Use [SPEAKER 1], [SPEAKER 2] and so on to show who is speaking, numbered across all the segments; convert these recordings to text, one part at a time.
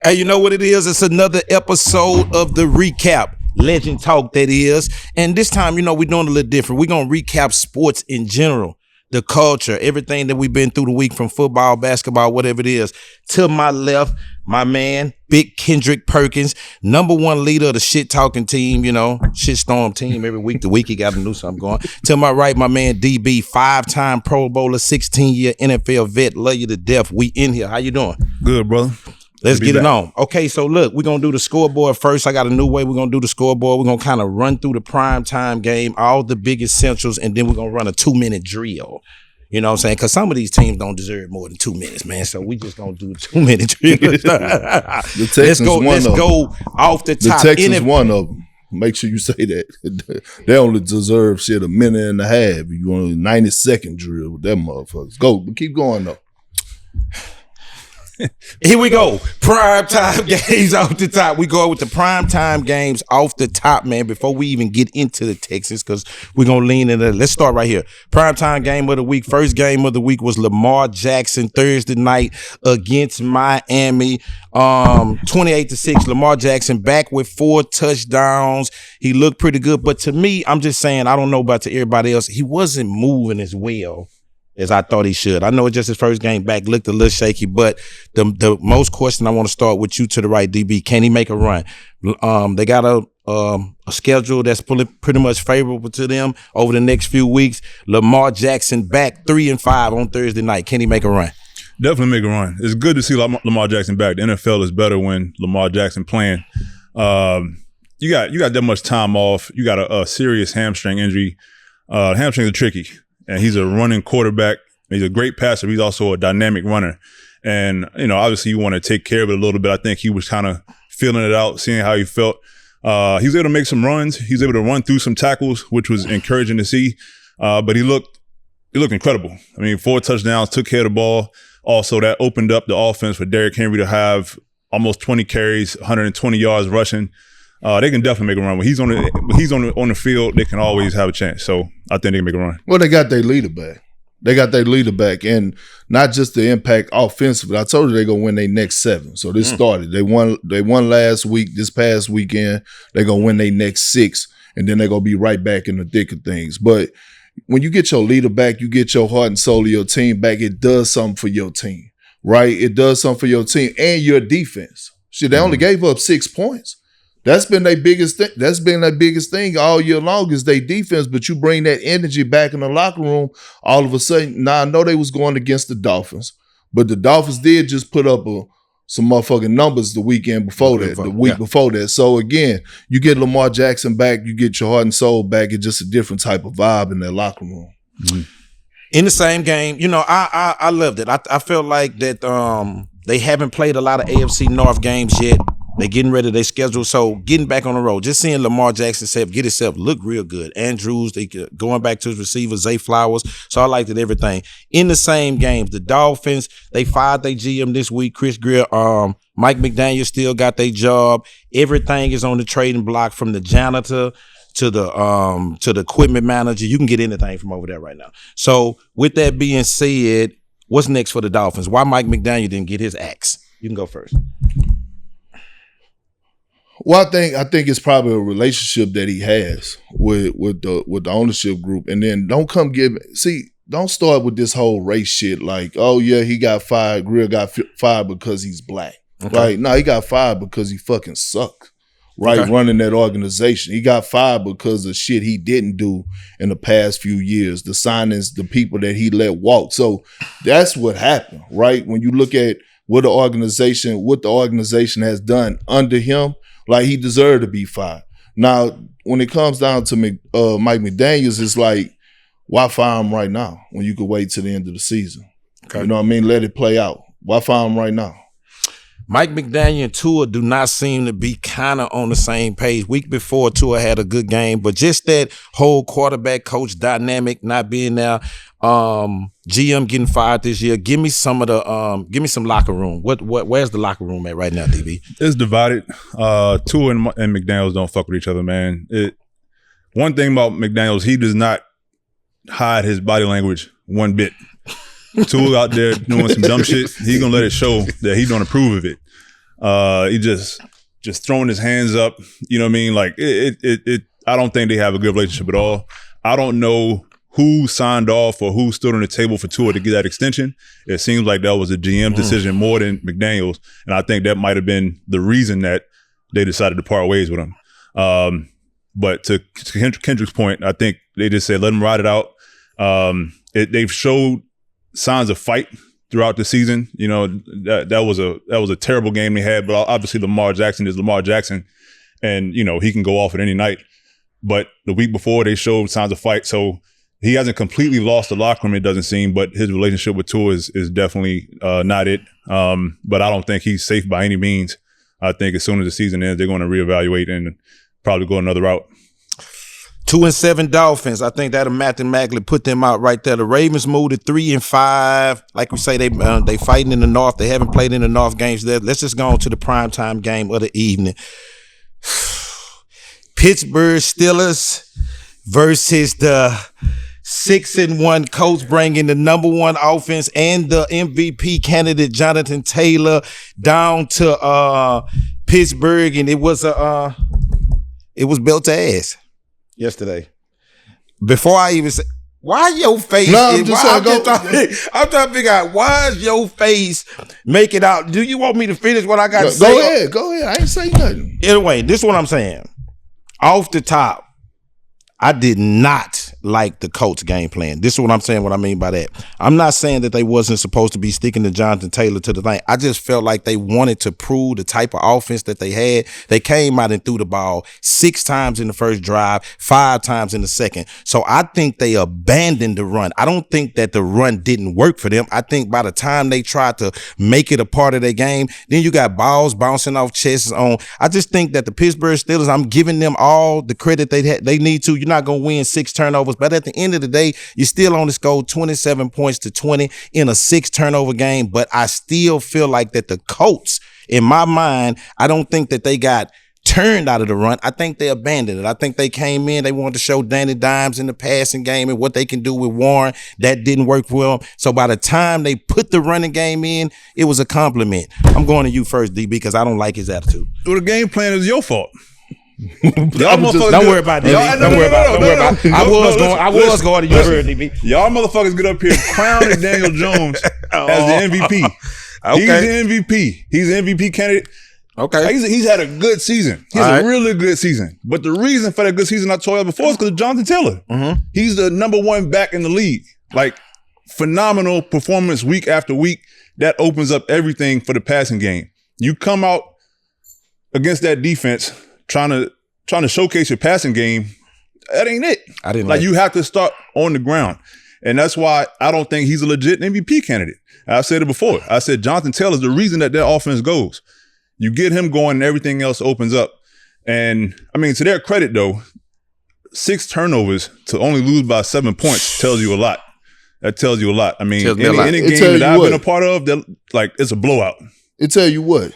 [SPEAKER 1] Hey, you know what it is? It's another episode of the recap. Legend Talk, that is. And this time, we're doing a little different. We're going to recap sports in general, the culture, everything that we've been through the week, from football, basketball, whatever it is. To my left, my man, Big Kendrick Perkins, #1 leader of the shit-talking team, shitstorm team. Every week to week, he got to do something going. To my right, my man, DB, 5-time Pro Bowler, 16-year NFL vet. Love you to death. We in here. How you doing?
[SPEAKER 2] Good, brother.
[SPEAKER 1] Let's get it on. Okay, so look, we're going to do the scoreboard first. I got a new way we're going to do the scoreboard. We're going to kind of run through the primetime game, all the big essentials, and then we're going to run a 2-minute drill. You know what I'm saying? Because some of these teams don't deserve more than 2 minutes, man. So we just going to do a 2-minute drill.
[SPEAKER 2] The Texans
[SPEAKER 1] let's go off the top.
[SPEAKER 2] The Texans one of them. Make sure you say that. They only deserve shit a minute and a half. You want a 90-second drill with them motherfuckers. Go, but keep going though.
[SPEAKER 1] Here we go. Primetime games off the top. We go with the primetime games off the top, man, before we even get into the Texans, because we're going to lean into it. Let's start right here. Primetime game of the week. First game of the week was Lamar Jackson Thursday night against Miami. 28-6. Lamar Jackson back with 4 touchdowns. He looked pretty good. But to me, I'm just saying, I don't know about to everybody else, he wasn't moving as well as I thought he should. I know it's just his first game back, looked a little shaky, but the most question I want to start with you to the right, DB. Can he make a run? They got a schedule that's pretty much favorable to them over the next few weeks. Lamar Jackson back 3-5 on Thursday night. Can he make a run?
[SPEAKER 2] Definitely make a run. It's good to see Lamar Jackson back. The NFL is better when Lamar Jackson playing. You got that much time off. You got a serious hamstring injury. Hamstrings are tricky. And he's a running quarterback. He's a great passer. He's also a dynamic runner. And, obviously you want to take care of it a little bit. I think he was kind of feeling it out, seeing how he felt. He was able to make some runs. He was able to run through some tackles, which was encouraging to see. But he looked incredible. 4 touchdowns, took care of the ball. Also, that opened up the offense for Derrick Henry to have almost 20 carries, 120 yards rushing. They can definitely make a run. When he's on the field, they can always have a chance. So I think they can make a run.
[SPEAKER 3] Well, they got their leader back. And not just the impact offensively. I told you they're gonna win their next 7. So this started. They won last week, this past weekend. They're gonna win their next 6, and then they're gonna be right back in the thick of things. But when you get your leader back, you get your heart and soul of your team back, it does something for your team. Right? It does something for your team and your defense. Shit, they only gave up 6 points. That's been their biggest thing. That's been their biggest thing all year long is their defense. But you bring that energy back in the locker room, all of a sudden. Now I know they was going against the Dolphins, but the Dolphins did just put up some motherfucking numbers the weekend before that, the week before that. So again, you get Lamar Jackson back, you get your heart and soul back. It's just a different type of vibe in that locker room.
[SPEAKER 1] Mm-hmm. In the same game, I loved it. I felt like that they haven't played a lot of AFC North games yet. They getting ready to their schedule, so getting back on the road. Just seeing Lamar Jackson get himself look real good. Andrews, they going back to his receivers, Zay Flowers. So I liked it, everything. In the same games, the Dolphins, they fired their GM this week, Chris Greer. Mike McDaniel still got their job. Everything is on the trading block, from the janitor to the equipment manager. You can get anything from over there right now. So with that being said, what's next for the Dolphins? Why Mike McDaniel didn't get his axe? You can go first.
[SPEAKER 3] Well, I think it's probably a relationship that he has with the ownership group, and then don't start with this whole race shit like, oh yeah, he got fired, Greer got fired because he's black, right? No, he got fired because he fucking sucked, right? Running that organization, he got fired because of shit he didn't do in the past few years, the signings, the people that he let walk. So that's what happened, right? When you look at what the organization has done under him. Like, he deserved to be fired. Now, when it comes down to Mike McDaniels, it's like, why fire him right now when you could wait till the end of the season? Okay. You know what I mean? Let it play out. Why fire him right now?
[SPEAKER 1] Mike McDaniel and Tua do not seem to be kind of on the same page. Week before, Tua had a good game, but just that whole quarterback coach dynamic not being there, GM getting fired this year. Give me some locker room. Where's the locker room at right now, DB?
[SPEAKER 2] It's divided. Tua and McDaniels don't fuck with each other, man. One thing about McDaniels, he does not hide his body language one bit. Tua out there doing some dumb shit, he's gonna let it show that he don't approve of it. He just throwing his hands up. You know what I mean? Like it. I don't think they have a good relationship at all. I don't know who signed off or who stood on the table for Tua to get that extension. It seems like that was a GM decision more than McDaniels, and I think that might have been the reason that they decided to part ways with him. But to Kendrick's point, I think they just said let him ride it out. They've showed signs of fight throughout the season. You know, that was a terrible game they had, but obviously Lamar Jackson is Lamar Jackson, and you know he can go off at any night. But the week before they showed signs of fight, so he hasn't completely lost the locker room, it doesn't seem, but his relationship with Tua is definitely not it. But I don't think he's safe by any means. I think as soon as the season ends, they're going to reevaluate and probably go another route.
[SPEAKER 1] 2-7 Dolphins. I think that'll mathematically put them out right there. The Ravens moved to 3-5. Like we say, they fighting in the North. They haven't played in the North games there. Let's just go on to the primetime game of the evening. Pittsburgh Steelers versus the 6-1 Colts, bringing the number one offense and the MVP candidate Jonathan Taylor down to Pittsburgh, and it was built to ass yesterday. Before I even say, why your face?
[SPEAKER 3] No, I'm
[SPEAKER 1] trying to figure out why is your face make it out. Do you want me to finish what I got to say?
[SPEAKER 3] Go ahead. I ain't say nothing.
[SPEAKER 1] Anyway, this is what I'm saying. Off the top, I did not like the Colts game plan. This is what I'm saying, what I mean by that. I'm not saying that they wasn't supposed to be sticking to Jonathan Taylor to the thing. I just felt like they wanted to prove the type of offense that they had. They came out and threw the ball 6 times in the first drive, 5 times in the second. So I think they abandoned the run. I don't think that the run didn't work for them. I think by the time they tried to make it a part of their game, then you got balls bouncing off chests on. I just think that the Pittsburgh Steelers, I'm giving them all the credit they need to. You're not going to win 6 turnovers, but at the end of the day, you still only scored 27 points to 20 in a 6 turnover game. But I still feel like that the Colts, in my mind, I don't think that they got turned out of the run. I think they abandoned it. I think they came in, they wanted to show Danny Dimes in the passing game and what they can do with Warren. That didn't work for them. So by the time they put the running game in, it was a compliment. I'm going to you first, DB, because I don't like his attitude.
[SPEAKER 2] Well, the game plan is your fault.
[SPEAKER 1] Don't worry about that. Don't worry about it. I was going to you first, DB.
[SPEAKER 2] Y'all motherfuckers get up here clowning Daniel Jones as the MVP. Okay. He's the MVP. He's an MVP candidate.
[SPEAKER 1] Okay.
[SPEAKER 2] He's had a good season. He's a really good season. But the reason for that good season I told you before is because of Jonathan Taylor. Mm-hmm. He's the number one back in the league. Like, phenomenal performance week after week. That opens up everything for the passing game. You come out against that defense trying to showcase your passing game, that ain't it.
[SPEAKER 1] I didn't
[SPEAKER 2] like you have to start on the ground. And that's why I don't think he's a legit MVP candidate. I've said it before. I said Jonathan Taylor's the reason that offense goes. You get him going and everything else opens up. And I mean, to their credit though, 6 turnovers to only lose by 7 points tells you a lot. That tells you a lot. I mean, any game that I've been a part of, like it's a blowout.
[SPEAKER 3] It tell you what.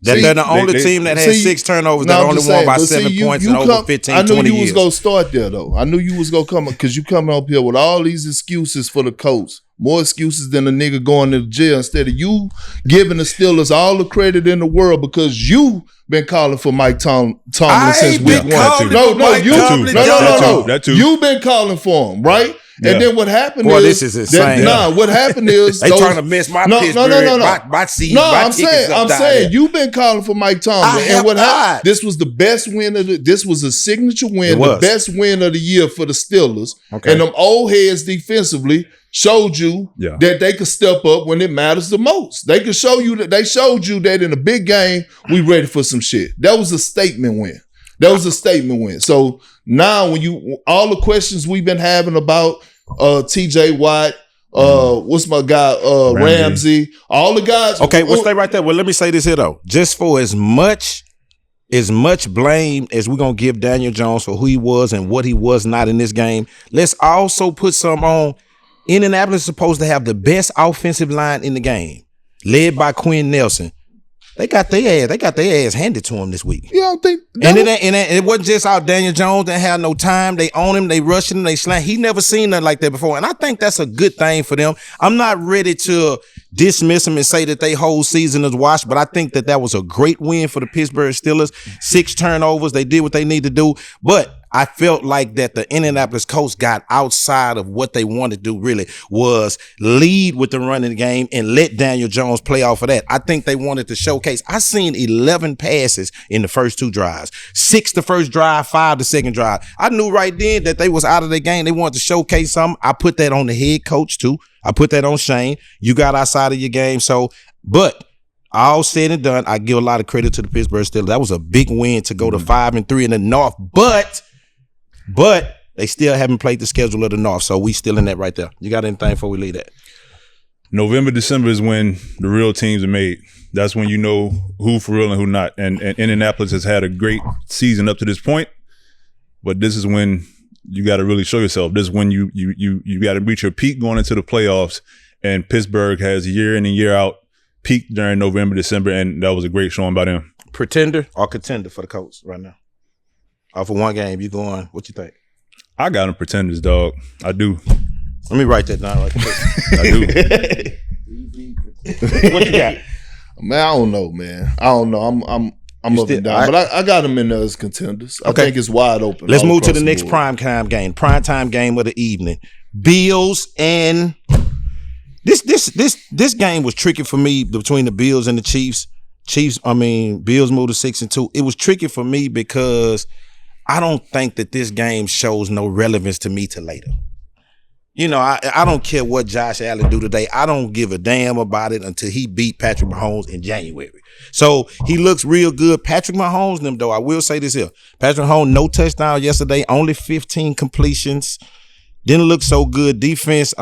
[SPEAKER 1] They're the only team that had 6 turnovers that only won by 7 points and over 15, 20 years.
[SPEAKER 3] I knew you was going to start there, though. I knew you was going to come because you coming up here with all these excuses for the Colts. More excuses than a nigga going to jail instead of you giving the Steelers all the credit in the world because you been calling for Mike Tomlin since week 1. No. That too. You've been calling for him, right? Yeah. And then what happened
[SPEAKER 1] this is insane.
[SPEAKER 3] What happened is
[SPEAKER 1] they trying to miss my Pittsburgh. My seed.
[SPEAKER 3] No, I'm saying you've been calling for Mike Tomlin. And what happened? This was the best win this was a signature win, the best win of the year for the Steelers. Okay. And them old heads defensively showed you that they could step up when it matters the most. They could show you that they showed you that in a big game, we ready for some shit. That was a statement win. So now when all the questions we've been having about TJ Watt, what's my guy, Ramsey, all the guys.
[SPEAKER 1] Okay, we'll stay right there. Well, let me say this here though. Just for as much blame as we're gonna give Daniel Jones for who he was and what he was not in this game, let's also put some on. Indianapolis is supposed to have the best offensive line in the game, led by Quinn Nelson. They got their ass handed to them this week.
[SPEAKER 3] You don't think?
[SPEAKER 1] And it wasn't just out. Daniel Jones didn't have no time. They own him. They rushing him. They slant. He never seen nothing like that before. And I think that's a good thing for them. I'm not ready to dismiss them and say that they whole season is washed, but I think that was a great win for the Pittsburgh Steelers. 6 turnovers. They did what they need to do. But I felt like that the Indianapolis Colts got outside of what they wanted to do really was lead with the running game and let Daniel Jones play off of that. I think they wanted to showcase. I seen 11 passes in the first 2 drives, 6 the first drive, 5 the second drive. I knew right then that they was out of their game. They wanted to showcase something. I put that on the head coach too. I put that on Shane. You got outside of your game. But all said and done, I give a lot of credit to the Pittsburgh Steelers. That was a big win to go to 5-3 in the North. But they still haven't played the schedule of the North, so we still in that right there. You got anything before we leave that?
[SPEAKER 2] November, December is when the real teams are made. That's when you know who for real and who not. And Indianapolis has had a great season up to this point, but this is when you got to really show yourself. This is when you got to reach your peak going into the playoffs. And Pittsburgh has year in and year out peaked during November, December, and that was a great showing by them.
[SPEAKER 1] Pretender or contender for the Colts right now? Off of one game, you going? What you think?
[SPEAKER 2] I got them pretenders, dog. I do.
[SPEAKER 1] Let me write that down right quick.
[SPEAKER 2] I do.
[SPEAKER 1] What you got?
[SPEAKER 3] Man, I don't know, man. I don't know. I'm up and down, but I got them in there as contenders. Okay. I think it's wide open.
[SPEAKER 1] Let's move to the next primetime game of the evening. Bills and this game was tricky for me between the Bills and the Chiefs. Bills moved to 6-2. It was tricky for me because I don't think that this game shows no relevance to me till later. You know, I don't care what Josh Allen do today. I don't give a damn about it until he beat Patrick Mahomes in January. So he looks real good. Patrick Mahomes, them though, I will say this here. Patrick Mahomes, no touchdown yesterday, only 15 completions. Didn't look so good. Defense,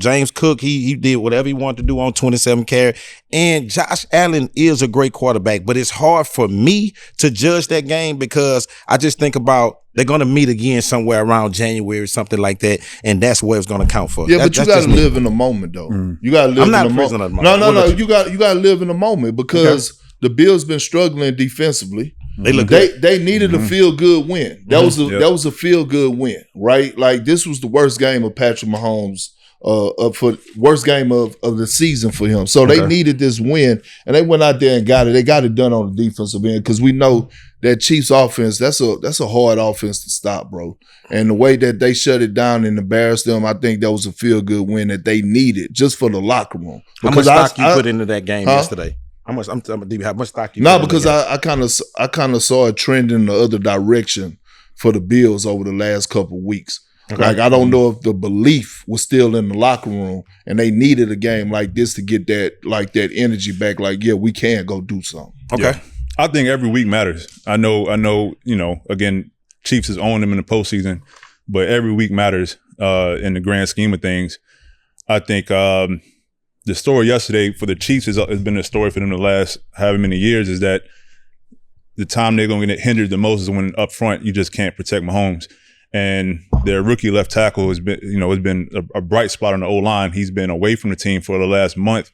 [SPEAKER 1] James Cook, he did whatever he wanted to do on 27 carry. And Josh Allen is a great quarterback, but it's hard for me to judge that game because I just think about they're going to meet again somewhere around January, something like that, and that's where it's going to count for.
[SPEAKER 3] Yeah, but you got to live in the moment, though. You got to live in the moment. No. You got to live in the moment because the Bills been struggling defensively.
[SPEAKER 1] They look good.
[SPEAKER 3] They needed a feel good win. That was a feel good win, right? Like this was the worst game of Patrick Mahomes. For worst game of the season for him. So they needed this win, and they went out there and got it. They got it done on the defensive end because we know that Chiefs offense, that's a hard offense to stop, bro. And the way that they shut it down and embarrassed them, I think that was a feel-good win that they needed just for the locker room.
[SPEAKER 1] Because how much stock you put into that game yesterday? How much stock you put into
[SPEAKER 3] because I kind of saw a trend in the other direction for the Bills over the last couple of weeks. Okay. Like, I don't know if the belief was still in the locker room and they needed a game like this to get that energy back. Like, yeah, we can go do something.
[SPEAKER 1] Okay.
[SPEAKER 2] Yeah. I think every week matters. I know, again, Chiefs has owned them in the postseason, but every week matters in the grand scheme of things. I think the story yesterday for the Chiefs has been a story for them the last however many years is that the time they're going to get hindered the most is when up front you just can't protect Mahomes. And their rookie left tackle has been a bright spot on the O-line. He's been away from the team for the last month,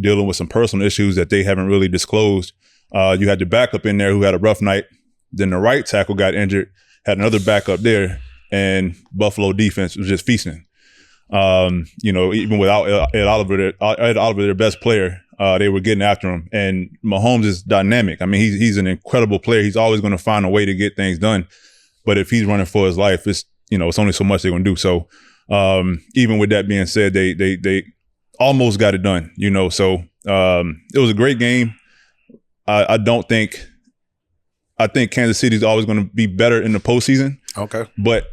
[SPEAKER 2] dealing with some personal issues that they haven't really disclosed. You had the backup in there who had a rough night. Then the right tackle got injured, had another backup there, and Buffalo defense was just feasting. Even without Ed Oliver, their best player, they were getting after him. And Mahomes is dynamic. I mean, he's an incredible player. He's always going to find a way to get things done. But if he's running for his life, it's only so much they're going to do. So even with that being said, they almost got it done. So it was a great game. I think Kansas City is always going to be better in the postseason.
[SPEAKER 1] Okay,
[SPEAKER 2] but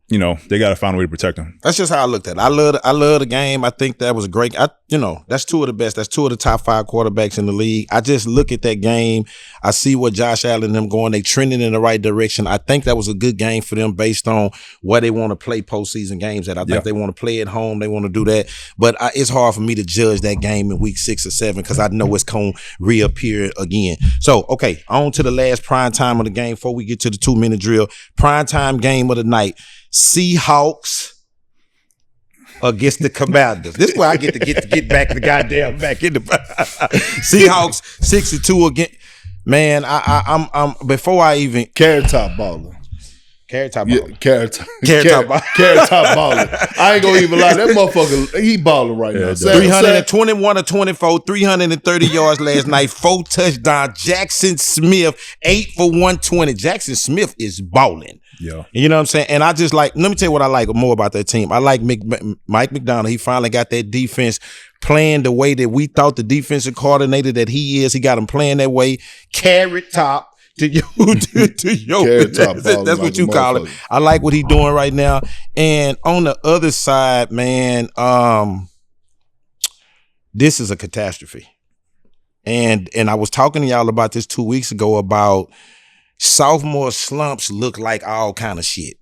[SPEAKER 2] they got to find a way to protect them.
[SPEAKER 1] That's just how I looked at it. I love the game. I think that was a great. That's two of the best. That's two of the top 5 quarterbacks in the league. I just look at that game. I see what Josh Allen and them going. They trending in the right direction. I think that was a good game for them based on where they want to play postseason games at. I think they want to play at home. They want to do that. But it's hard for me to judge that game in week 6 or 7 because I know it's going to reappear again. So, okay, on to the last prime time of the game before we get to the 2-minute drill. Prime time game of the night. Seahawks against the Commanders. This is where I get back the goddamn back in the Seahawks 62 again. Man, I'm before I even
[SPEAKER 3] Carrot top baller.
[SPEAKER 1] Carrot top
[SPEAKER 3] Yeah,
[SPEAKER 1] baller.
[SPEAKER 3] carrot top baller. I ain't gonna even lie. That motherfucker, he balling right now.
[SPEAKER 1] 321 or 24, 330 yards last night, 4 touchdowns. Jackson Smith, 8 for 120. Jackson Smith is balling.
[SPEAKER 2] Yeah.
[SPEAKER 1] You know what I'm saying? And I just like, let me tell you what I like more about that team. I like Mike McDonald. He finally got that defense playing the way that we thought the defensive coordinator that he is. He got him playing that way. Carrot top. To your that's what you call it. I like what he's doing right now. And on the other side, man, this is a catastrophe. And I was talking to y'all about this 2 weeks ago about sophomore slumps look like all kind of shit.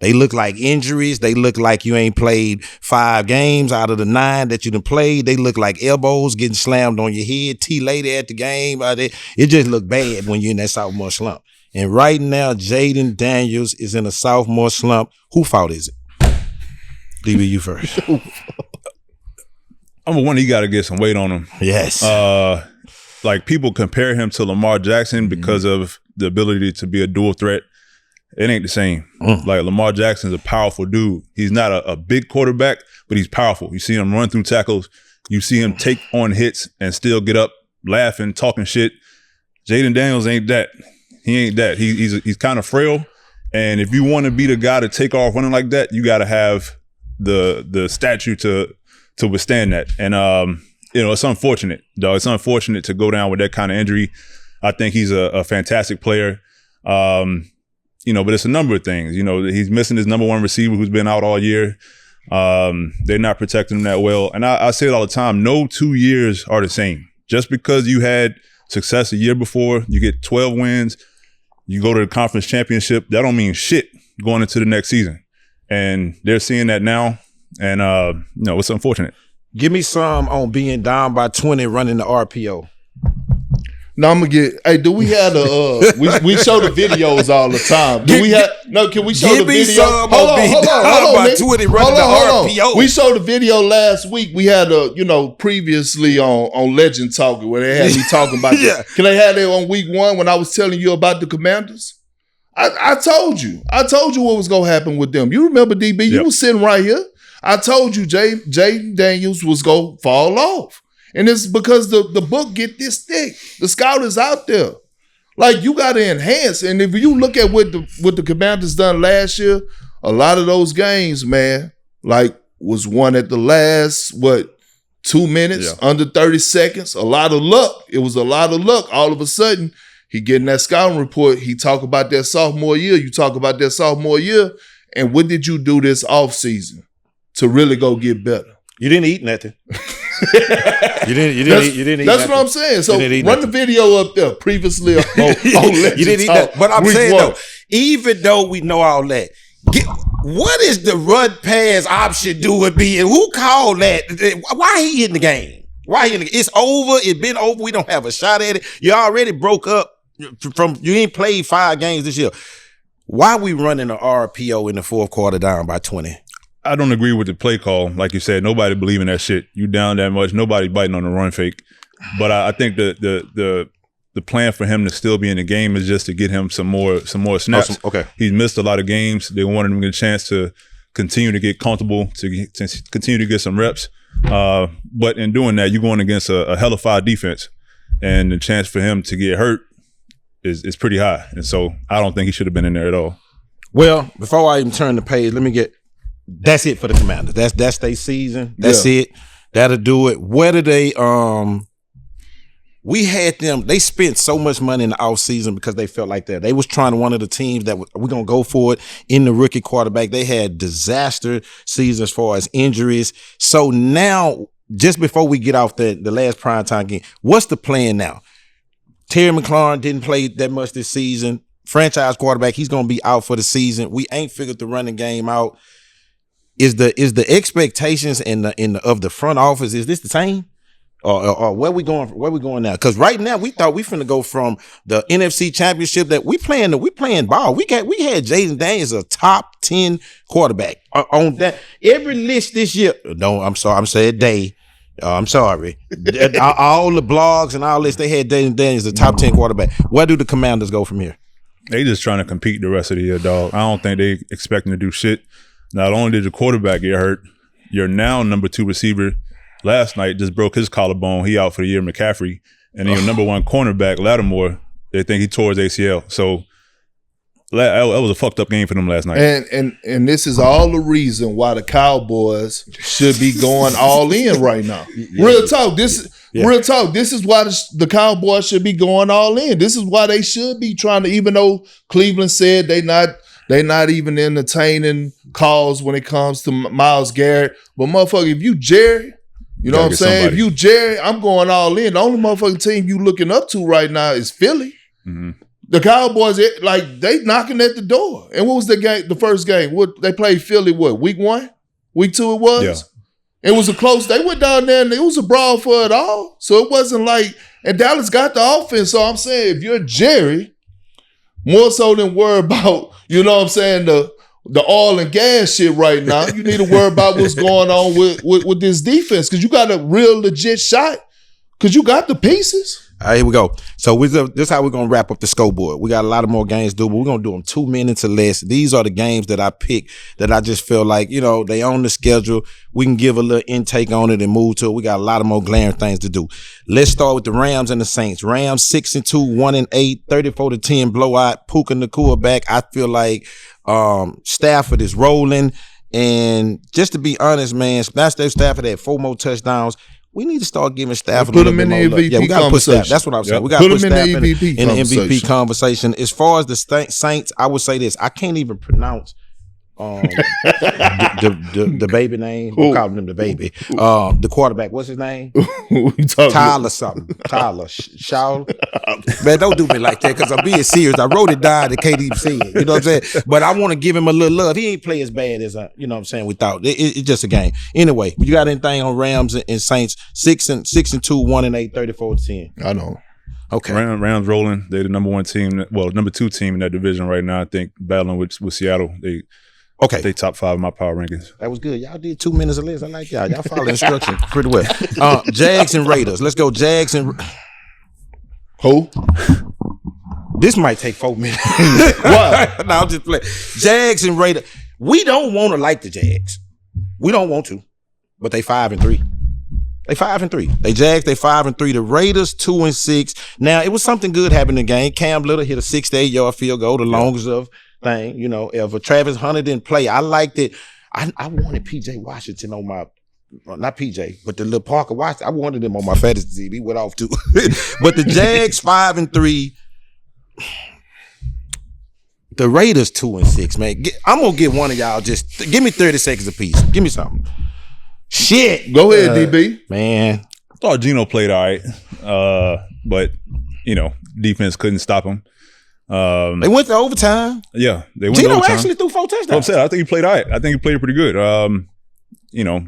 [SPEAKER 1] They look like injuries. They look like you ain't played 5 games out of the 9 that you done played. They look like elbows getting slammed on your head. T-lady at the game. It just look bad when you're in that sophomore slump. And right now, Jaden Daniels is in a sophomore slump. Who fault is it? DB, you first.
[SPEAKER 2] Number one, he got to get some weight on him.
[SPEAKER 1] Yes.
[SPEAKER 2] Like people compare him to Lamar Jackson because of the ability to be a dual threat. It ain't the same. Like Lamar Jackson's a powerful dude. He's not a big quarterback, but he's powerful. You see him run through tackles. You see him take on hits and still get up, laughing, talking shit. Jaden Daniels ain't that. He ain't that. He's kind of frail. And if you want to be the guy to take off running like that, you got to have the stature to withstand that. And it's unfortunate, dog. It's unfortunate to go down with that kind of injury. I think he's a fantastic player. But it's a number of things. He's missing his number 1 receiver who's been out all year. They're not protecting him that well. And I say it all the time, no 2 years are the same. Just because you had success a year before, you get 12 wins, you go to the conference championship, that don't mean shit going into the next season. And they're seeing that now. And, it's unfortunate.
[SPEAKER 1] Give me some on being down by 20 running the RPO.
[SPEAKER 3] No, I'm gonna get. Hey, do we have the? We show the videos all the time. Can we show the video? Hold on.
[SPEAKER 1] 20 running the RPO.
[SPEAKER 3] We showed the video last week. We had previously on Legend Talk where they had me talking about this. Can they have that on week 1 when I was telling you about the Commanders? I told you what was gonna happen with them. You remember, DB? You was sitting right here. I told you Jaden Daniels was gonna fall off. And it's because the book get this thick. The scout is out there. Like, you got to enhance. And if you look at what the Commanders done last year, a lot of those games, man, like was won at the last, 2 minutes, under 30 seconds. A lot of luck. It was a lot of luck. All of a sudden, he getting that scouting report. He talk about that sophomore year. You talk about that sophomore year. And what did you do this offseason to really go get better?
[SPEAKER 1] You didn't eat nothing. You didn't eat.
[SPEAKER 3] That's what I'm saying. So run the video up there. Previously on
[SPEAKER 1] you didn't eat that. But I'm saying though, even though we know all that, what is the run pass option doing being? Who called that? Why he in the game? It's over. It's been over. We don't have a shot at it. You already broke up from. You ain't played 5 games this year. Why we running an RPO in the 4th quarter down by 20?
[SPEAKER 2] I don't agree with the play call. Like you said, nobody believing that shit. You down that much. Nobody biting on the run fake. But I think the plan for him to still be in the game is just to get him some more snaps.
[SPEAKER 1] Awesome. Okay.
[SPEAKER 2] He's missed a lot of games. They wanted him to get a chance to continue to get comfortable, to continue to get some reps. But in doing that, you're going against a hellified defense. And the chance for him to get hurt is pretty high. And so I don't think he should have been in there at all.
[SPEAKER 1] Well, before I even turn the page, let me get – that's it for the Commanders. That's their season. That's it. That'll do it. Whether they we had them, they spent so much money in the offseason because they felt like that. They was trying to one of the teams that we're going to go for it in the rookie quarterback. They had disaster seasons as far as injuries. So now, just before we get off the last primetime game, what's the plan now? Terry McLaurin didn't play that much this season. Franchise quarterback, he's going to be out for the season. We ain't figured the running game out. Is the expectations of the front office, is this the same? Or where we going? Where we going now? Because right now we thought we finna go from the NFC Championship that we playing ball. We had Jaden Daniels a top 10 quarterback on that every list this year. No, I'm sorry. I'm saying day. I'm sorry. All the blogs and all this, they had Jaden Daniels the top 10 quarterback. Where do the Commanders go from here?
[SPEAKER 2] They just trying to compete the rest of the year, dog. I don't think they expecting to do shit. Not only did your quarterback get hurt, your now number 2 receiver last night just broke his collarbone. He out for the year, McCaffrey. And then your number 1 cornerback, Lattimore, they think he tore his ACL. So that was a fucked up game for them last night.
[SPEAKER 3] And this is all the reason why the Cowboys should be going all in right now. Real talk. This is why the Cowboys should be going all in. This is why they should be trying to, even though Cleveland said they not even entertaining calls when it comes to Myles Garrett. But motherfucker, if you Jerry, you know what I'm saying? Somebody. If you Jerry, I'm going all in. The only motherfucking team you looking up to right now is Philly. Mm-hmm. The Cowboys, they knocking at the door. And what was the game? The first game? What they played Philly? What, week 1, week 2? It was. Yeah. It was a close. They went down there and it was a brawl for it all. So it wasn't like. And Dallas got the offense. So I'm saying, if you're Jerry, more so than worry about, you know what I'm saying, the oil and gas shit right now. You need to worry about what's going on with this defense, because you got a real legit shot, because you got the pieces.
[SPEAKER 1] All right, here we go. So this is how we're going to wrap up the scoreboard. We got a lot of more games to do, but we're going to do them 2 minutes or less. These are the games that I pick that I just feel like, they on the schedule. We can give a little intake on it and move to it. We got a lot of more glaring things to do. Let's start with the Rams and the Saints. Rams 6-2, 1-8, 34-10 blowout. Puka Nacua back. I feel like Stafford is rolling. And just to be honest, man, Stafford had 4 more touchdowns. We need to start giving Stafford
[SPEAKER 3] put him in the MVP
[SPEAKER 1] we got to put Stafford. That's what I'm saying. We got to put Stafford in the
[SPEAKER 3] MVP
[SPEAKER 1] conversation. As far as the Saints, I would say this. I can't even pronounce the baby name. We're calling him the baby. The quarterback, what's his name? Tyler something. Tyler Shaw. Man, don't do me like that, because I'm being serious. I wrote it down and can't even see it. You know what I'm saying? But I want to give him a little love. He ain't play as bad as you know what I'm saying, we thought. It's just a game. Anyway, you got anything on Rams and Saints? 6-2, 1-8, 34-10.
[SPEAKER 3] I know.
[SPEAKER 1] Okay.
[SPEAKER 2] Rams rolling. They're the number 1 team, number 2 team in that division right now. I think battling with Seattle. They top 5 in my power rankings.
[SPEAKER 1] That was good. Y'all did 2 minutes or less. I like y'all. Y'all follow instructions pretty well. Jags and Raiders. Let's go. Jags and
[SPEAKER 3] who?
[SPEAKER 1] This might take 4 minutes.
[SPEAKER 3] What?
[SPEAKER 1] No, I'm just playing. Jags and Raiders. We don't want to like the Jags. We don't want to. But they 5-3. They 5-3. They Jags, they 5-3. The Raiders 2-6. Now, it was something good happening in the game. Cam Little hit a 68-yard field goal, the longest of thing. If Travis Hunter didn't play, I liked it. I wanted PJ Washington on my, not PJ, but the little Parker Washington. I wanted him on my fantasy team. He went off too. But the Jags 5-3. The Raiders 2-6, man. I'm gonna get one of y'all. Just give me 30 seconds apiece. Give me something. Shit.
[SPEAKER 3] Go ahead, DB.
[SPEAKER 1] Man.
[SPEAKER 2] I thought Geno played all right, but defense couldn't stop him.
[SPEAKER 1] They went to overtime.
[SPEAKER 2] Yeah, they went
[SPEAKER 1] Geno
[SPEAKER 2] to overtime.
[SPEAKER 1] actually threw 4 touchdowns.
[SPEAKER 2] I think he played all right. I think he played pretty good.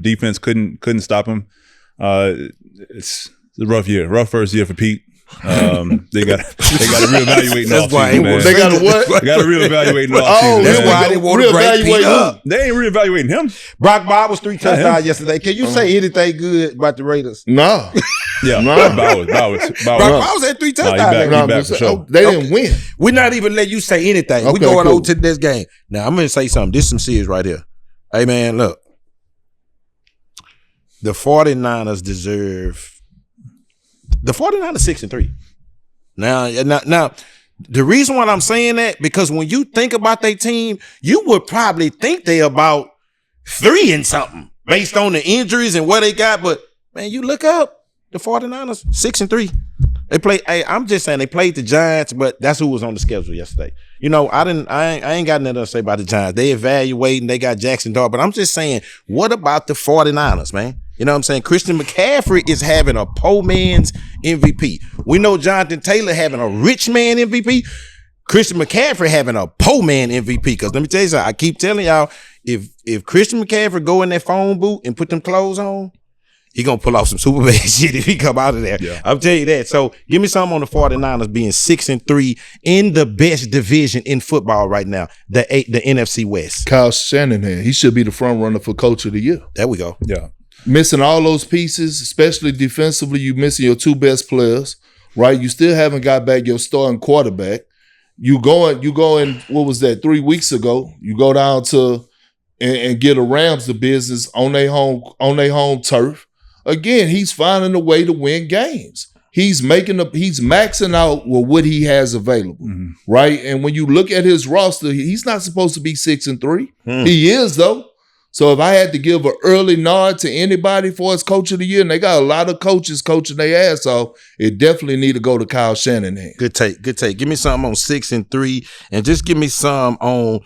[SPEAKER 2] Defense couldn't stop him. It's a rough year, rough first year for Pete. They got to reevaluate in the offseason, man.
[SPEAKER 3] They got to what?
[SPEAKER 2] They got to reevaluate in the offseason.
[SPEAKER 1] That's why they want to break Pete up.
[SPEAKER 2] They ain't reevaluating him.
[SPEAKER 1] Brock Bowers 3 touchdowns yesterday. Can you say anything good about the Raiders?
[SPEAKER 3] No.
[SPEAKER 2] Yeah,
[SPEAKER 3] no.
[SPEAKER 2] Bowers.
[SPEAKER 1] Brock Bowers had 3 touchdowns.
[SPEAKER 2] He back for sure.
[SPEAKER 3] They didn't win.
[SPEAKER 1] We're not even letting you say anything. We're going on to this game. Now, I'm going to say something. This is some serious right here. Hey, man, look. The 49ers deserve. The 49ers 6-3. Now, the reason why I'm saying that, because when you think about their team, you would probably think they're about 3 and something based on the injuries and what they got. But man, you look up the 49ers 6-3. They play. Hey, I'm just saying they played the Giants, but that's who was on the schedule yesterday. I ain't got nothing to say about the Giants. They evaluating. They got Jackson Dart, but I'm just saying, what about the 49ers, man? You know what I'm saying? Christian McCaffrey is having a poor man's MVP. We know Jonathan Taylor having a rich man MVP. Christian McCaffrey having a poor man MVP. Because let me tell you something. I keep telling y'all, if Christian McCaffrey go in that phone booth and put them clothes on, He gonna pull off some super bad shit if he come out of there.
[SPEAKER 2] Yeah.
[SPEAKER 1] I'll tell you that. So give me something on the 49ers being 6-3 in the best division in football right now, the NFC West.
[SPEAKER 3] Kyle Shanahan, he should be the front runner for Coach of the Year.
[SPEAKER 1] There we go.
[SPEAKER 2] Yeah.
[SPEAKER 3] Missing all those pieces, especially defensively, you missing your two best players, right? You still haven't got back your starting quarterback. You going, what was that, 3 weeks ago? You go down to and get a Rams the business on their home turf. Again, he's finding a way to win games. He's maxing out with what he has available, right? And when you look at his roster, he's not supposed to be 6-3. He is though. So if I had to give an early nod to anybody for his Coach of the Year, and they got a lot of coaches coaching their ass off, it definitely need to go to Kyle Shanahan.
[SPEAKER 1] Good take. Give me something on 6-3, and just give me some on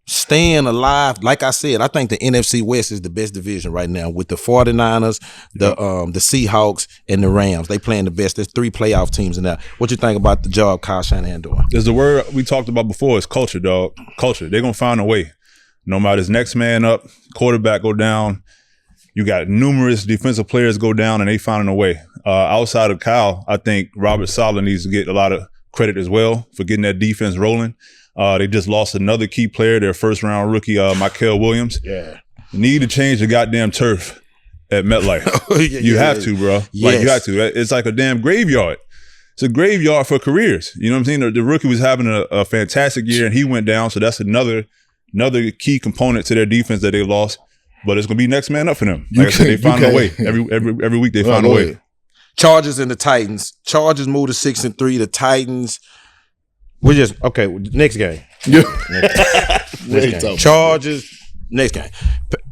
[SPEAKER 1] staying alive. Like I said, I think the NFC West is the best division right now with the 49ers, the Seahawks, and the Rams. They playing the best. There's 3 playoff teams in there. What you think about the job Kyle Shanahan doing?
[SPEAKER 2] There's the word we talked about before. It's culture, dog. Culture. They're going to find a way. No matter his next man up, quarterback go down, you got numerous defensive players go down, and they finding a way. Outside of Kyle, I think Robert Saleh needs to get a lot of credit as well for getting that defense rolling. They just lost another key player, their first-round rookie, Mikael Williams.
[SPEAKER 1] Yeah.
[SPEAKER 2] Need to change the goddamn turf at MetLife. You have to, bro.
[SPEAKER 1] Yes.
[SPEAKER 2] Like, you have to. It's like a damn graveyard. It's a graveyard for careers. You know what I'm saying? The rookie was having a fantastic year, and he went down, so that's another key component to their defense that they lost. But it's going to be next man up for them. Like I said, they find a way. Every week they find a way.
[SPEAKER 1] Chargers and the Titans. Chargers move to 6-3. The Titans, we're just, okay, next game. Next game. Chargers, next game.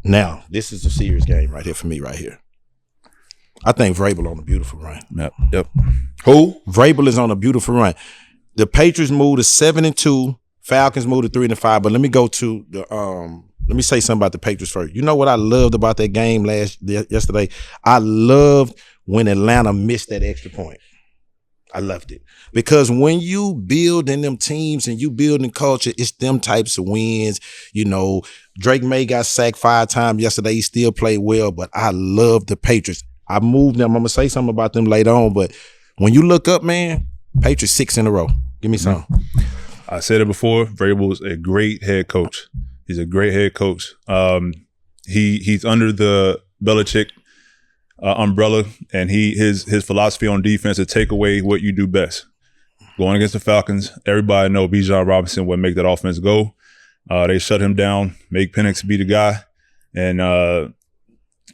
[SPEAKER 1] Now, this is a serious game right here for me right here. I think Vrabel on a beautiful run.
[SPEAKER 2] Yep.
[SPEAKER 3] Who?
[SPEAKER 1] Vrabel is on a beautiful run. The Patriots move to 7-2. Falcons moved to 3-5. But let me go to the let me say something about the Patriots first. You know what I loved about that game yesterday? I loved when Atlanta missed that extra point. I loved it. Because when you build in them teams and you build in culture, it's them types of wins. You know, Drake May got sacked 5 times yesterday. He still played well, but I love the Patriots. I moved them. I'm going to say something about them later on, but when you look up, man, Patriots 6 in a row. Give me some.
[SPEAKER 2] I said it before. Vrabel is a great head coach. He's a great head coach. He's under the Belichick umbrella, and his philosophy on defense is take away what you do best. Going against the Falcons, everybody know Bijan Robinson would make that offense go. They shut him down, make Penix be the guy, and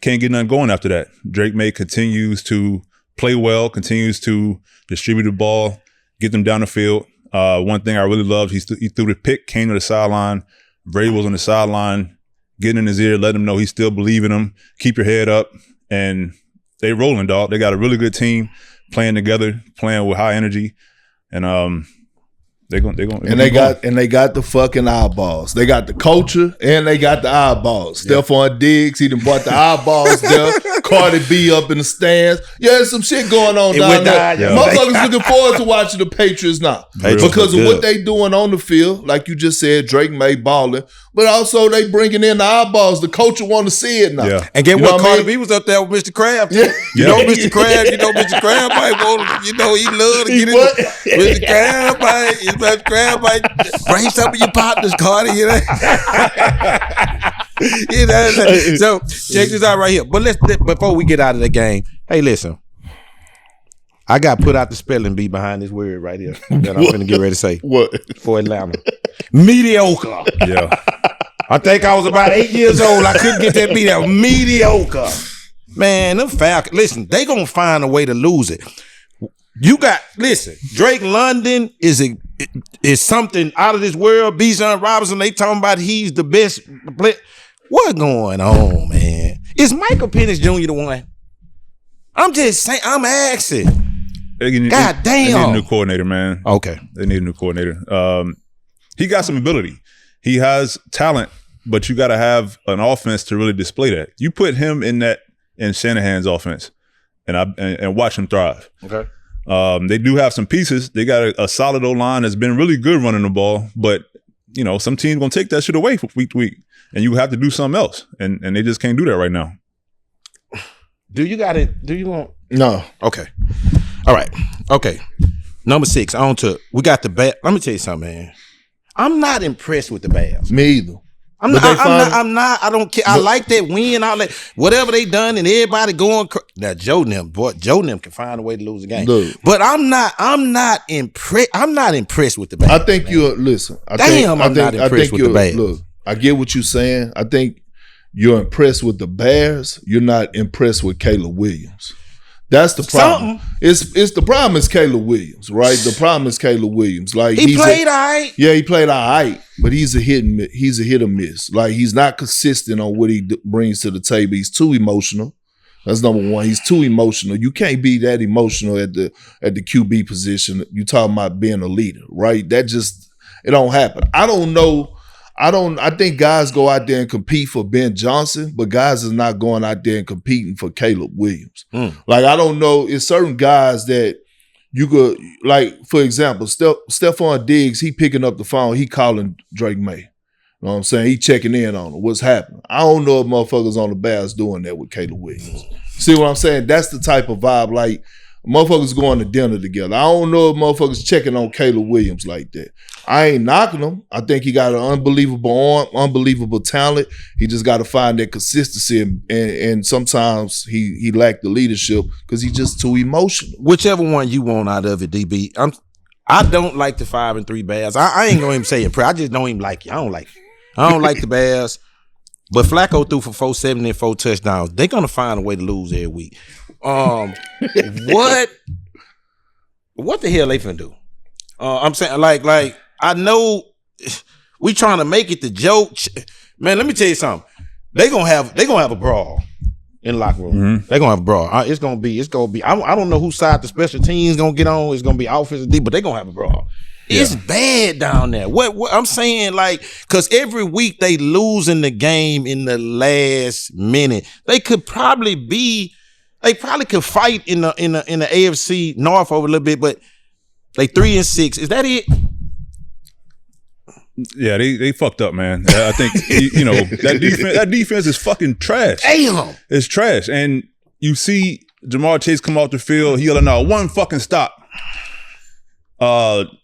[SPEAKER 2] can't get nothing going after that. Drake May continues to play well, continues to distribute the ball, get them down the field. One thing I really loved, he threw the pick, came to the sideline. Vrabel's on the sideline, getting in his ear, letting him know he still believe in him. Keep your head up, and they rolling, dog. They got a really good team playing together, playing with high energy, and they
[SPEAKER 3] got the fucking eyeballs. They got the culture and they got the eyeballs. Yeah. Stephon Diggs, he done brought the eyeballs there. Cardi B up in the stands. Yeah, there's some shit going on down there. Yeah. Motherfuckers looking forward to watching the Patriots now. Because of what they doing on the field. Like you just said, Drake May balling. But also they bringing in the eyeballs. The culture want to see it now.
[SPEAKER 2] Yeah.
[SPEAKER 1] And get what? Cardi B was up there with Mr. Krabs. Yeah. You know Mr. Krabs might want, he love to get it. Mr. Krabs might bring some of your partners, Cardi, you know. You know, so check this out right here. But before we get out of the game, hey, listen. I got put out the spelling bee behind this word right here that I'm going to get ready to say.
[SPEAKER 3] What?
[SPEAKER 1] For Atlanta. Mediocre.
[SPEAKER 2] Yeah.
[SPEAKER 1] I think I was about 8 years old. I couldn't get that beat out. Mediocre. Man, them Falcons, listen, they going to find a way to lose it. Drake London is something out of this world. Bijan Robinson, they talking about he's the best player. What going on, man? Is Michael Penix Jr. the one? I'm just saying, I'm asking. God damn.
[SPEAKER 2] They need a new coordinator, man.
[SPEAKER 1] Okay.
[SPEAKER 2] They need a new coordinator. He got some ability. He has talent, but you got to have an offense to really display that. You put him in Shanahan's offense and watch him thrive.
[SPEAKER 1] Okay.
[SPEAKER 2] They do have some pieces. They got a solid O-line that's been really good running the ball, but you know, some teams gonna take that shit away from week to week, and you have to do something else, and they just can't do that right now.
[SPEAKER 1] Do you got it? Do you want?
[SPEAKER 3] No.
[SPEAKER 1] Okay. All right. Okay. Number 6. On to we got the Bears. Let me tell you something, man. I'm not impressed with the Bears.
[SPEAKER 3] Me either.
[SPEAKER 1] I'm not. I don't care. I like that win. I like whatever they done, and everybody going. Now Joe them can find a way to lose the game.
[SPEAKER 3] Look.
[SPEAKER 1] But I'm not impressed. I'm not impressed with the Bears.
[SPEAKER 3] I think you're listen.
[SPEAKER 1] I'm not impressed with the Bears.
[SPEAKER 3] Look, I get what you're saying. I think you're impressed with the Bears. You're not impressed with Caleb Williams. That's the problem. It's the problem is Caleb Williams, right? The problem is Caleb Williams. Like
[SPEAKER 1] he played all right.
[SPEAKER 3] Yeah, he played all right, but he's a hit or miss. Like he's not consistent on what he brings to the table. He's too emotional. That's number one. He's too emotional. You can't be that emotional at the QB position. You talking about being a leader, right? That just it don't happen. I don't know. I think guys go out there and compete for Ben Johnson, but guys is not going out there and competing for Caleb Williams. Like, I don't know. It's certain guys that you could, like, for example, Stephon Diggs, he picking up the phone, he calling Drake May. You know what I'm saying? He checking in on him. What's happening? I don't know if motherfuckers on the Bears doing that with Caleb Williams. See what I'm saying? That's the type of vibe, like, motherfuckers going to dinner together. I don't know if motherfuckers checking on Caleb Williams like that. I ain't knocking him. I think he got an unbelievable arm, unbelievable talent. He just got to find that consistency, and sometimes he lacked the leadership because he's just too emotional.
[SPEAKER 1] Whichever one you want out of it, DB. I don't like the 5-3 Bears. I ain't gonna even say it. I just don't even like it. I don't like it. I don't like the Bears. But Flacco threw for 470 and 4 touchdowns. They're gonna find a way to lose every week. What the hell they finna do? I'm saying like I know we trying to make it the joke. Man, let me tell you something. They gonna have a brawl in the locker room. Mm-hmm. They gonna have a brawl. It's gonna be. I don't know whose side the special teams gonna get on. It's gonna be offensive D, but they gonna have a brawl. Yeah. It's bad down there. What I'm saying, like, because every week they losing the game in the last minute. They probably could fight in the AFC North over a little bit, but they 3-6. Is that it?
[SPEAKER 2] Yeah, they fucked up, man. I think that defense is fucking trash.
[SPEAKER 1] Damn,
[SPEAKER 2] it's trash. And you see Jamar Chase come off the field, he yelling out one fucking stop.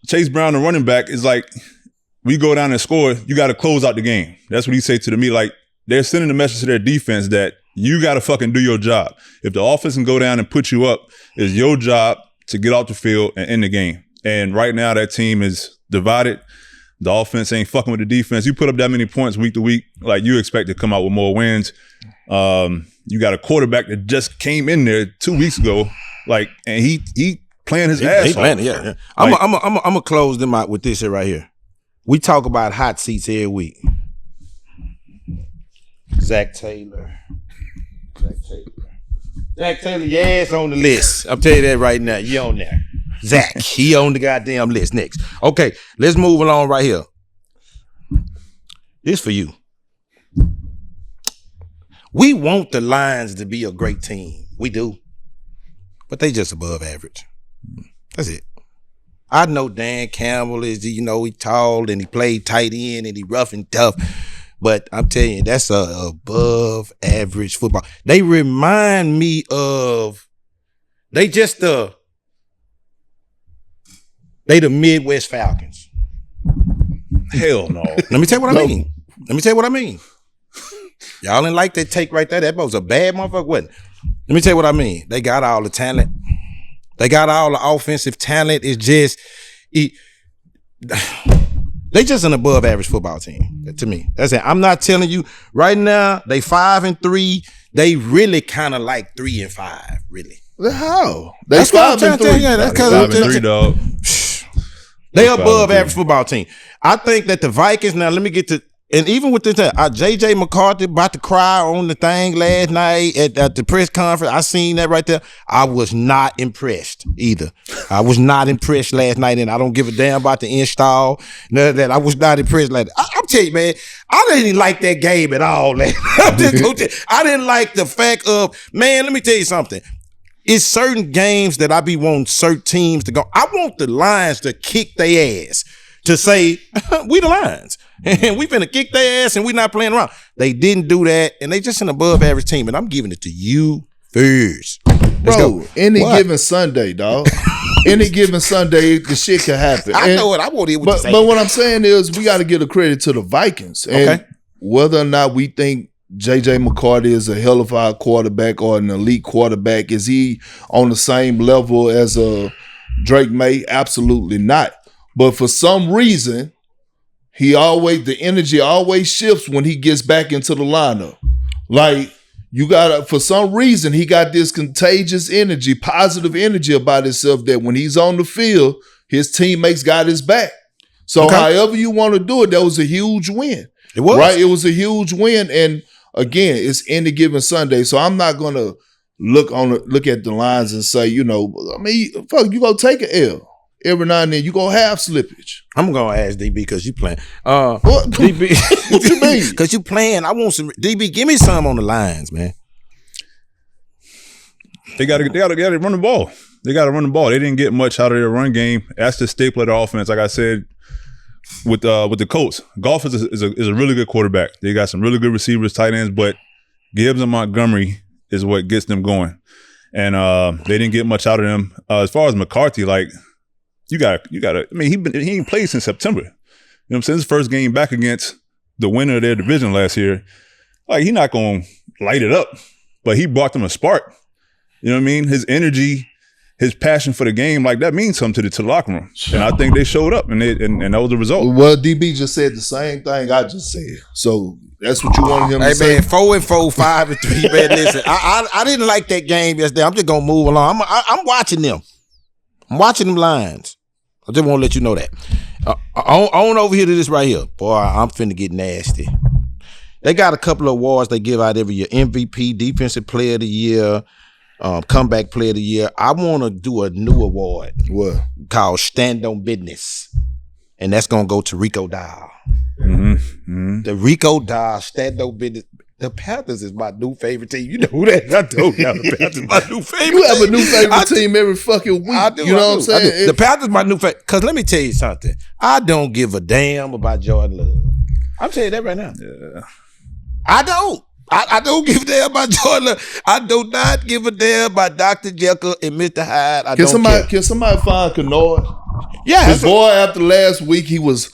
[SPEAKER 2] Chase Brown, the running back, is like, we go down and score, you got to close out the game. That's what he say to the media. Like, they're sending a message to their defense that you got to fucking do your job. If the offense can go down and put you up, it's your job to get off the field and end the game. And right now, that team is divided. The offense ain't fucking with the defense. You put up that many points week to week, like, you expect to come out with more wins. You got a quarterback that just came in there 2 weeks ago, like, and he playing his ass off.
[SPEAKER 1] Yeah. I'm gonna close them out with this here right here. We talk about hot seats every week. Zach Taylor, your ass on the list. I'm telling you that right now. You on there. Zach, he on the goddamn list. Next. Okay, let's move along right here. This for you. We want the Lions to be a great team. We do. But they just above average. That's it. I know Dan Campbell is, he tall and he played tight end and he rough and tough. But I'm telling you, that's a above average football. They remind me of, they the Midwest Falcons.
[SPEAKER 2] Hell no.
[SPEAKER 1] Let me tell you what I mean. Y'all didn't like that take right there. That was a bad motherfucker, wasn't it? Let me tell you what I mean. They got all the talent. They got all the offensive talent. It's just, they just an above average football team to me. That's it. I'm not telling you right now. They 5-3. They really kind of like 3-5. Really.
[SPEAKER 3] How?
[SPEAKER 1] That's what I'm trying to tell you. That's because
[SPEAKER 2] 5-3, dog.
[SPEAKER 1] They above average football team. I think that the Vikings. Now let me get to. And even with this, J.J. McCarthy about to cry on the thing last night at the press conference. I seen that right there. I was not impressed either. I was not impressed last night, and I don't give a damn about the install. None of that. I was not impressed. I'm telling you, man, I didn't like that game at all. I didn't like the fact of, man, let me tell you something. It's certain games that I be wanting certain teams to go. I want the Lions to kick their ass, to say, we the Lions. And we finna kick their ass and we not playing around. They didn't do that, and they just an above average team, and I'm giving it to you First.
[SPEAKER 3] Bro, any given Sunday, dog. Any given Sunday, the shit can happen.
[SPEAKER 1] I know it. I won't hear what you say.
[SPEAKER 3] But what I'm saying is we got to give a credit to the Vikings. And whether or not we think J.J. McCarthy is a hell of a quarterback or an elite quarterback, is he on the same level as a Drake May? Absolutely not. But for some reason, the energy always shifts when he gets back into the lineup. Like, for some reason, he got this contagious energy, positive energy about himself that when he's on the field, his teammates got his back. So however you want to do it, that was a huge win.
[SPEAKER 1] It was.
[SPEAKER 3] Right? It was a huge win. And again, it's any given Sunday. So I'm not going to look at the lines and say, you go take an L. Every now and then you go have slippage.
[SPEAKER 1] I'm gonna ask DB because you playing.
[SPEAKER 3] What?
[SPEAKER 1] DB,
[SPEAKER 3] What you mean?
[SPEAKER 1] Because you playing. I want some DB. Give me some on the lines, man.
[SPEAKER 2] They got to run the ball. They got to run the ball. They didn't get much out of their run game. That's the staple of their offense. Like I said, with the Colts, Goff is a really good quarterback. They got some really good receivers, tight ends, but Gibbs and Montgomery is what gets them going. And they didn't get much out of them. As far as McCarthy, like. You got to. I mean, he ain't played since September. You know what I'm saying? His first game back against the winner of their division last year. Like, he not gonna light it up, but he brought them a spark. You know what I mean? His energy, his passion for the game, like that means something to the locker room. And I think they showed up, and that was the result.
[SPEAKER 3] Well, DB just said the same thing I just said. So that's what you wanted him to say.
[SPEAKER 1] Hey man, 4-4, 5-3. Man, listen, I didn't like that game yesterday. I'm just gonna move along. I'm watching them. I'm watching them lines. I just want to let you know that. On over here to this right here. Boy, I'm finna get nasty. They got a couple of awards they give out every year. MVP, Defensive Player of the Year, Comeback Player of the Year. I want to do a new award.
[SPEAKER 3] What?
[SPEAKER 1] Called Stand on Business. And that's going to go to Rico Dial.
[SPEAKER 2] Mm-hmm. Mm-hmm.
[SPEAKER 1] The Rico Dial Stand on Business. The Panthers is my new favorite team. You know that. I told y'all the Panthers is my new favorite team.
[SPEAKER 3] You have a new favorite team every fucking week.
[SPEAKER 1] I do.
[SPEAKER 3] You know what I'm saying?
[SPEAKER 1] The Panthers is my new favorite. Because let me tell you something. I don't give a damn about Jordan Love. I'm telling you that right now.
[SPEAKER 2] Yeah.
[SPEAKER 1] I don't. I don't give a damn about Jordan Love. I do not give a damn about Dr. Jekyll and Mr. Hyde.
[SPEAKER 3] Can somebody find Kennard?
[SPEAKER 1] Yeah.
[SPEAKER 3] His boy, after last week, he was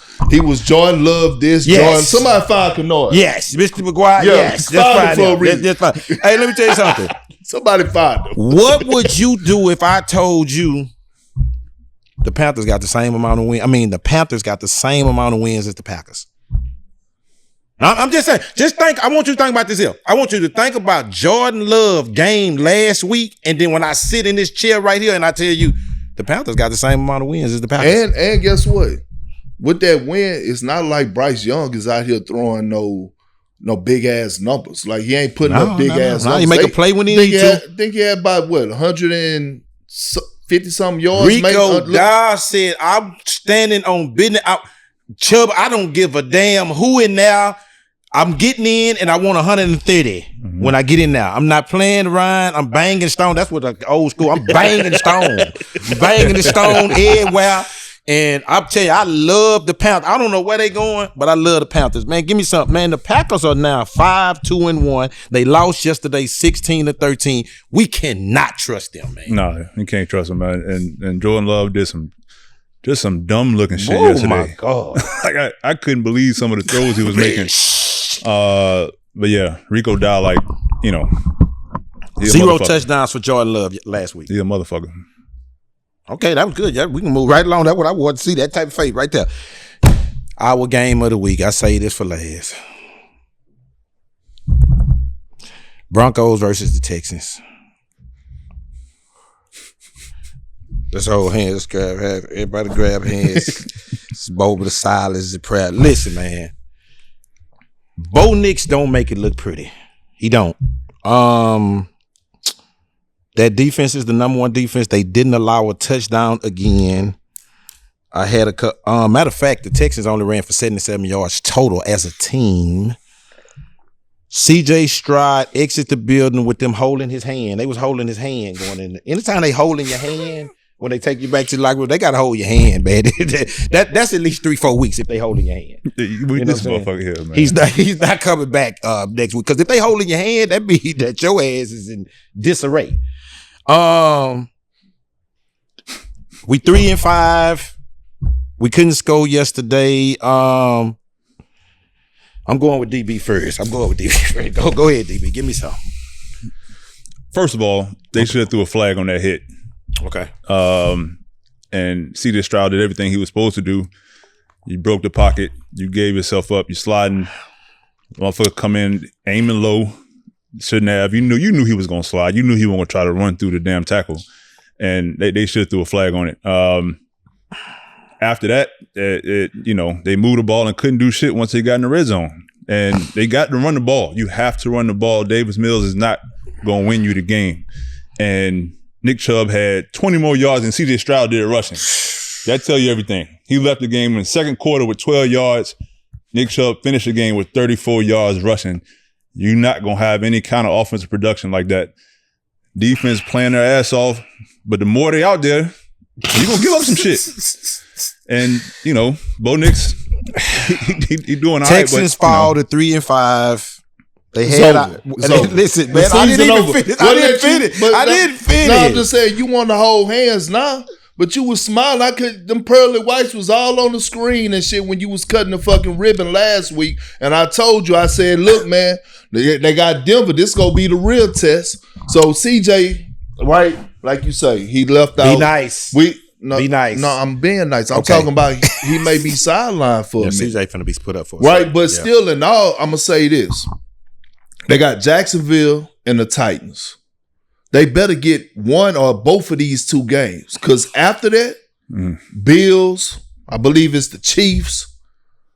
[SPEAKER 3] Jordan Love this,
[SPEAKER 1] yes.
[SPEAKER 3] Jordan. Somebody find Kennard.
[SPEAKER 1] Yes. Mr. McGuire,
[SPEAKER 3] yeah,
[SPEAKER 1] yes. Just fine. Hey, let me tell you something.
[SPEAKER 3] Somebody find him.
[SPEAKER 1] What would you do if I told you the Panthers got the same amount of wins? I mean, the Panthers got the same amount of wins as the Packers. I'm just saying, I want you to think about this here. I want you to think about Jordan Love game last week, and then when I sit in this chair right here and I tell you the Panthers got the same amount of wins as the Packers.
[SPEAKER 3] And guess what? With that win, it's not like Bryce Young is out here throwing no big ass numbers. Like, he ain't putting up big ass numbers.
[SPEAKER 1] He make a play when he need to.
[SPEAKER 3] I think he had about 150 something yards.
[SPEAKER 1] Rico Dye said, "I'm standing on business. Chubb, I don't give a damn who in there. I'm getting in and I want 130 when I get in there. I'm not playing around. I'm banging stone. That's what the old school. I'm banging stone. Banging the stone everywhere. And I'll tell you, I love the Panthers. I don't know where they going, but I love the Panthers. Man, give me something. Man, the Packers are now 5-2-1. They lost yesterday 16-13. We cannot trust them, man.
[SPEAKER 2] No, you can't trust them, man. And Jordan Love did some dumb looking shit yesterday.
[SPEAKER 1] Oh my God.
[SPEAKER 2] Like I couldn't believe some of the throws he was making. But yeah, Rico Dye, like, you know,
[SPEAKER 1] 0 touchdowns for Jordan Love last week.
[SPEAKER 2] He's a motherfucker.
[SPEAKER 1] Okay, that was good. Yeah, we can move right along. That's what I want to see. That type of faith right there. Our game of the week. I say this for last. Broncos versus the Texans. Let's hold hands. Let's grab hands. Everybody grab hands. It's a moment of silence and prayer. Listen, man. Bo Nix don't make it look pretty. He don't. That defense is the number one defense. They didn't allow a touchdown again. I had matter of fact, the Texans only ran for 77 yards total as a team. CJ Stroud exit the building with them holding his hand. They was holding his hand going in. Anytime they holding your hand when they take you back to the locker room, they gotta hold your hand, man. That's at least 3-4 weeks if they holding your hand.
[SPEAKER 2] This motherfucker here, man.
[SPEAKER 1] He's not coming back next week because if they holding your hand, that means that your ass is in disarray. We 3-5. We couldn't score yesterday. I'm going with DB first. Go ahead, DB. Give me some.
[SPEAKER 2] First of all, they should have threw a flag on that hit.
[SPEAKER 1] Okay.
[SPEAKER 2] And CJ Stroud did everything he was supposed to do. You broke the pocket. You gave yourself up. You're sliding. Motherfucker come in aiming low. Shouldn't have. You knew he was gonna slide. You knew he was gonna try to run through the damn tackle. And they should have threw a flag on it. After that, they moved the ball and couldn't do shit once they got in the red zone. And they got to run the ball. You have to run the ball. Davis Mills is not going to win you the game. And Nick Chubb had 20 more yards than CJ Stroud did rushing. That tell you everything. He left the game in the second quarter with 12 yards. Nick Chubb finished the game with 34 yards rushing. You're not going to have any kind of offensive production like that. Defense playing their ass off. But the more they out there, you're going to give up some shit. And, Bo Nix, he doing all right.
[SPEAKER 1] Texans fall to 3-5. They had listen, man. I didn't even finish. I didn't finish.
[SPEAKER 3] No, I'm just saying you want to hold hands now, but you was smiling. Them pearly whites was all on the screen and shit when you was cutting the fucking ribbon last week. And I told you, I said, look, man, they got Denver. This gonna be the real test. So CJ, right, like you say, he left out.
[SPEAKER 1] Be nice. Be nice.
[SPEAKER 3] No, I'm being nice. I'm talking about he may be sidelined for a minute.
[SPEAKER 1] CJ finna be put up for a
[SPEAKER 3] right,
[SPEAKER 1] second.
[SPEAKER 3] but still in all, I'm gonna say this. They got Jacksonville and the Titans. They better get one or both of these two games. Because after that, Bills, I believe it's the Chiefs,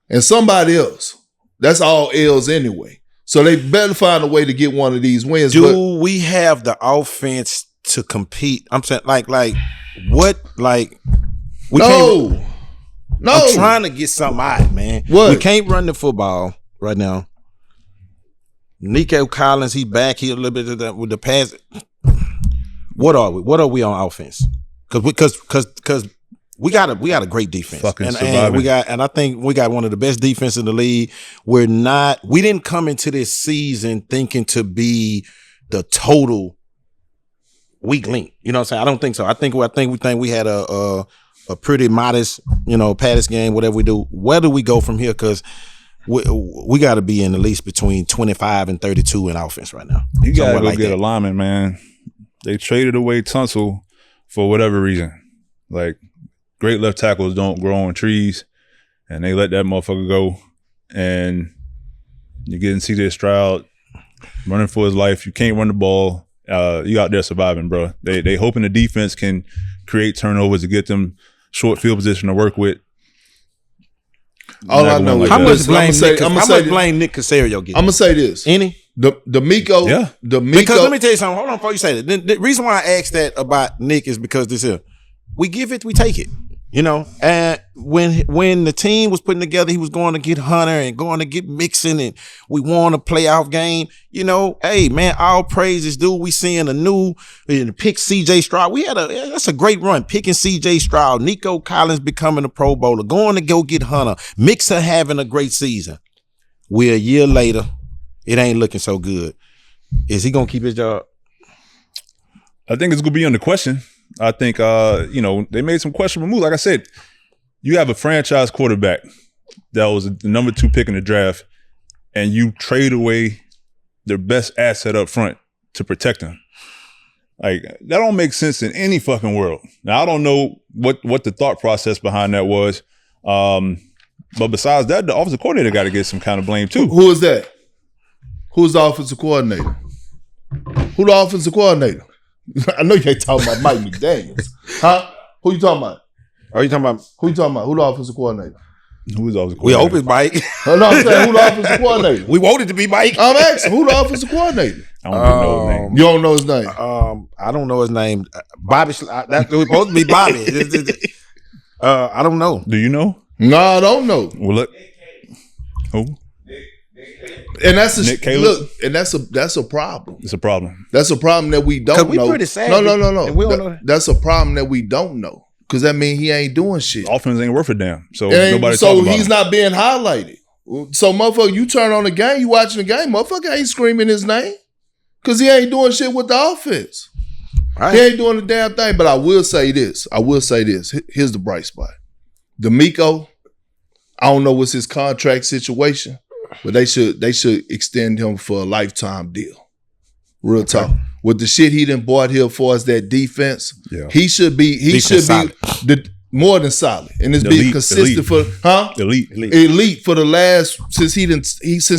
[SPEAKER 3] and somebody else. That's all L's anyway. So they better find a way to get one of these wins.
[SPEAKER 1] Do we have the offense to compete? I'm saying, like what? Like,
[SPEAKER 3] No.
[SPEAKER 1] I'm trying to get something out, man.
[SPEAKER 3] What?
[SPEAKER 1] We can't run the football right now. Nico Collins, he back here a little bit with the pass. What are we? What are we on offense? Because we got a great defense. And I think we got one of the best defense in the league. We didn't come into this season thinking to be the total weak link. You know what I'm saying? I don't think so. I think we had a pretty modest, pass game, whatever we do. Where do we go from here? Because we got to be in at least between 25 and 32 in offense right now.
[SPEAKER 2] You got to go get a lineman, man. They traded away Tunsil for whatever reason. Like, great left tackles don't grow on trees, and they let that motherfucker go. And you're getting CJ Stroud running for his life. You can't run the ball. You out there surviving, bro. They hoping the defense can create turnovers to get them short field position to work with.
[SPEAKER 3] All I know is
[SPEAKER 1] how much blame Nick Casario get?
[SPEAKER 3] I'm gonna say this.
[SPEAKER 1] Any?
[SPEAKER 3] DeMeco.
[SPEAKER 2] Yeah.
[SPEAKER 1] Because let me tell you something. Hold on before you say that. The reason why I asked that about Nick is because this here. We give it, we take it. And when the team was putting together, he was going to get Hunter and going to get Mixon, and we won a playoff game. Hey man, all praises, dude. We seeing a new pick CJ Stroud. That's a great run. Picking CJ Stroud, Nico Collins becoming a Pro Bowler, going to go get Hunter, Mixon having a great season. We're a year later, it ain't looking so good. Is he gonna keep his job?
[SPEAKER 2] I think it's gonna be under question. I think, they made some questionable moves. Like I said, you have a franchise quarterback that was the number 2 pick in the draft, and you trade away their best asset up front to protect him. Like, that don't make sense in any fucking world. Now, I don't know what the thought process behind that was. But besides that, the offensive coordinator got to get some kind of blame too.
[SPEAKER 3] Who is that? Who's the offensive coordinator? Who the offensive coordinator? I know you ain't talking about Mike McDaniels. Huh? Who you talking about?
[SPEAKER 1] Are you talking about?
[SPEAKER 3] Who you talking about? Who the offensive coordinator?
[SPEAKER 2] Who's the offensive coordinator?
[SPEAKER 1] We hope it's Mike.
[SPEAKER 3] No, I'm saying who the offensive coordinator?
[SPEAKER 1] We want it to be Mike.
[SPEAKER 3] I'm asking who the offensive coordinator.
[SPEAKER 2] I don't even know his name.
[SPEAKER 3] You don't know his name?
[SPEAKER 1] I don't know his name. Bobby. That's supposed to be Bobby. I don't know.
[SPEAKER 2] Do you know?
[SPEAKER 3] No, I don't know.
[SPEAKER 2] Well, look. Who?
[SPEAKER 3] And that's
[SPEAKER 2] Nick Caleb?
[SPEAKER 3] look, and that's a problem.
[SPEAKER 2] It's a problem.
[SPEAKER 3] That's a problem that we don't
[SPEAKER 1] we
[SPEAKER 3] know.
[SPEAKER 1] pretty sad.
[SPEAKER 3] No.
[SPEAKER 1] And we don't know that.
[SPEAKER 3] That's a problem that we don't know. Because that means he ain't doing shit.
[SPEAKER 2] Offense ain't worth a damn. So nobody
[SPEAKER 3] so
[SPEAKER 2] talking about
[SPEAKER 3] he's
[SPEAKER 2] him.
[SPEAKER 3] not being highlighted. So motherfucker, you turn on the game, you watching the game, motherfucker ain't screaming his name. Because he ain't doing shit with the offense.
[SPEAKER 1] Right.
[SPEAKER 3] He ain't doing the damn thing. But I will say this. Here's the bright spot. DeMeco, I don't know what's his contract situation, but they should extend him for a lifetime deal. Real talk. With the shit he done bought here for us, that defense, he should be more than solid. And it's been consistent elite for the last since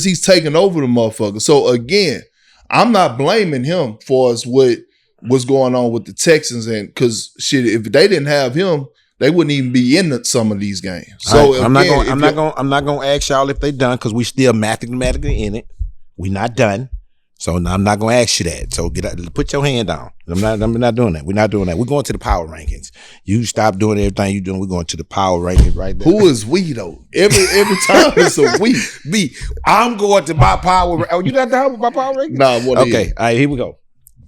[SPEAKER 3] he's taken over the motherfucker. So again, I'm not blaming him for us what's going on with the Texans, and because shit, if they didn't have him, they wouldn't even be in some of these games. So
[SPEAKER 1] right. I'm not gonna ask y'all if they done because we still mathematically in it. We not done. So I'm not gonna ask you that. So put your hand down. I'm not doing that. We're not doing that. We're going to the power rankings. You stop doing everything you're doing. We're going to the power rankings right there.
[SPEAKER 3] Who is we though? Every time it's a we.
[SPEAKER 1] Me. I'm going to my power. Oh, you not down with my power rankings?
[SPEAKER 3] Nah.
[SPEAKER 1] Okay. All right. Here we go.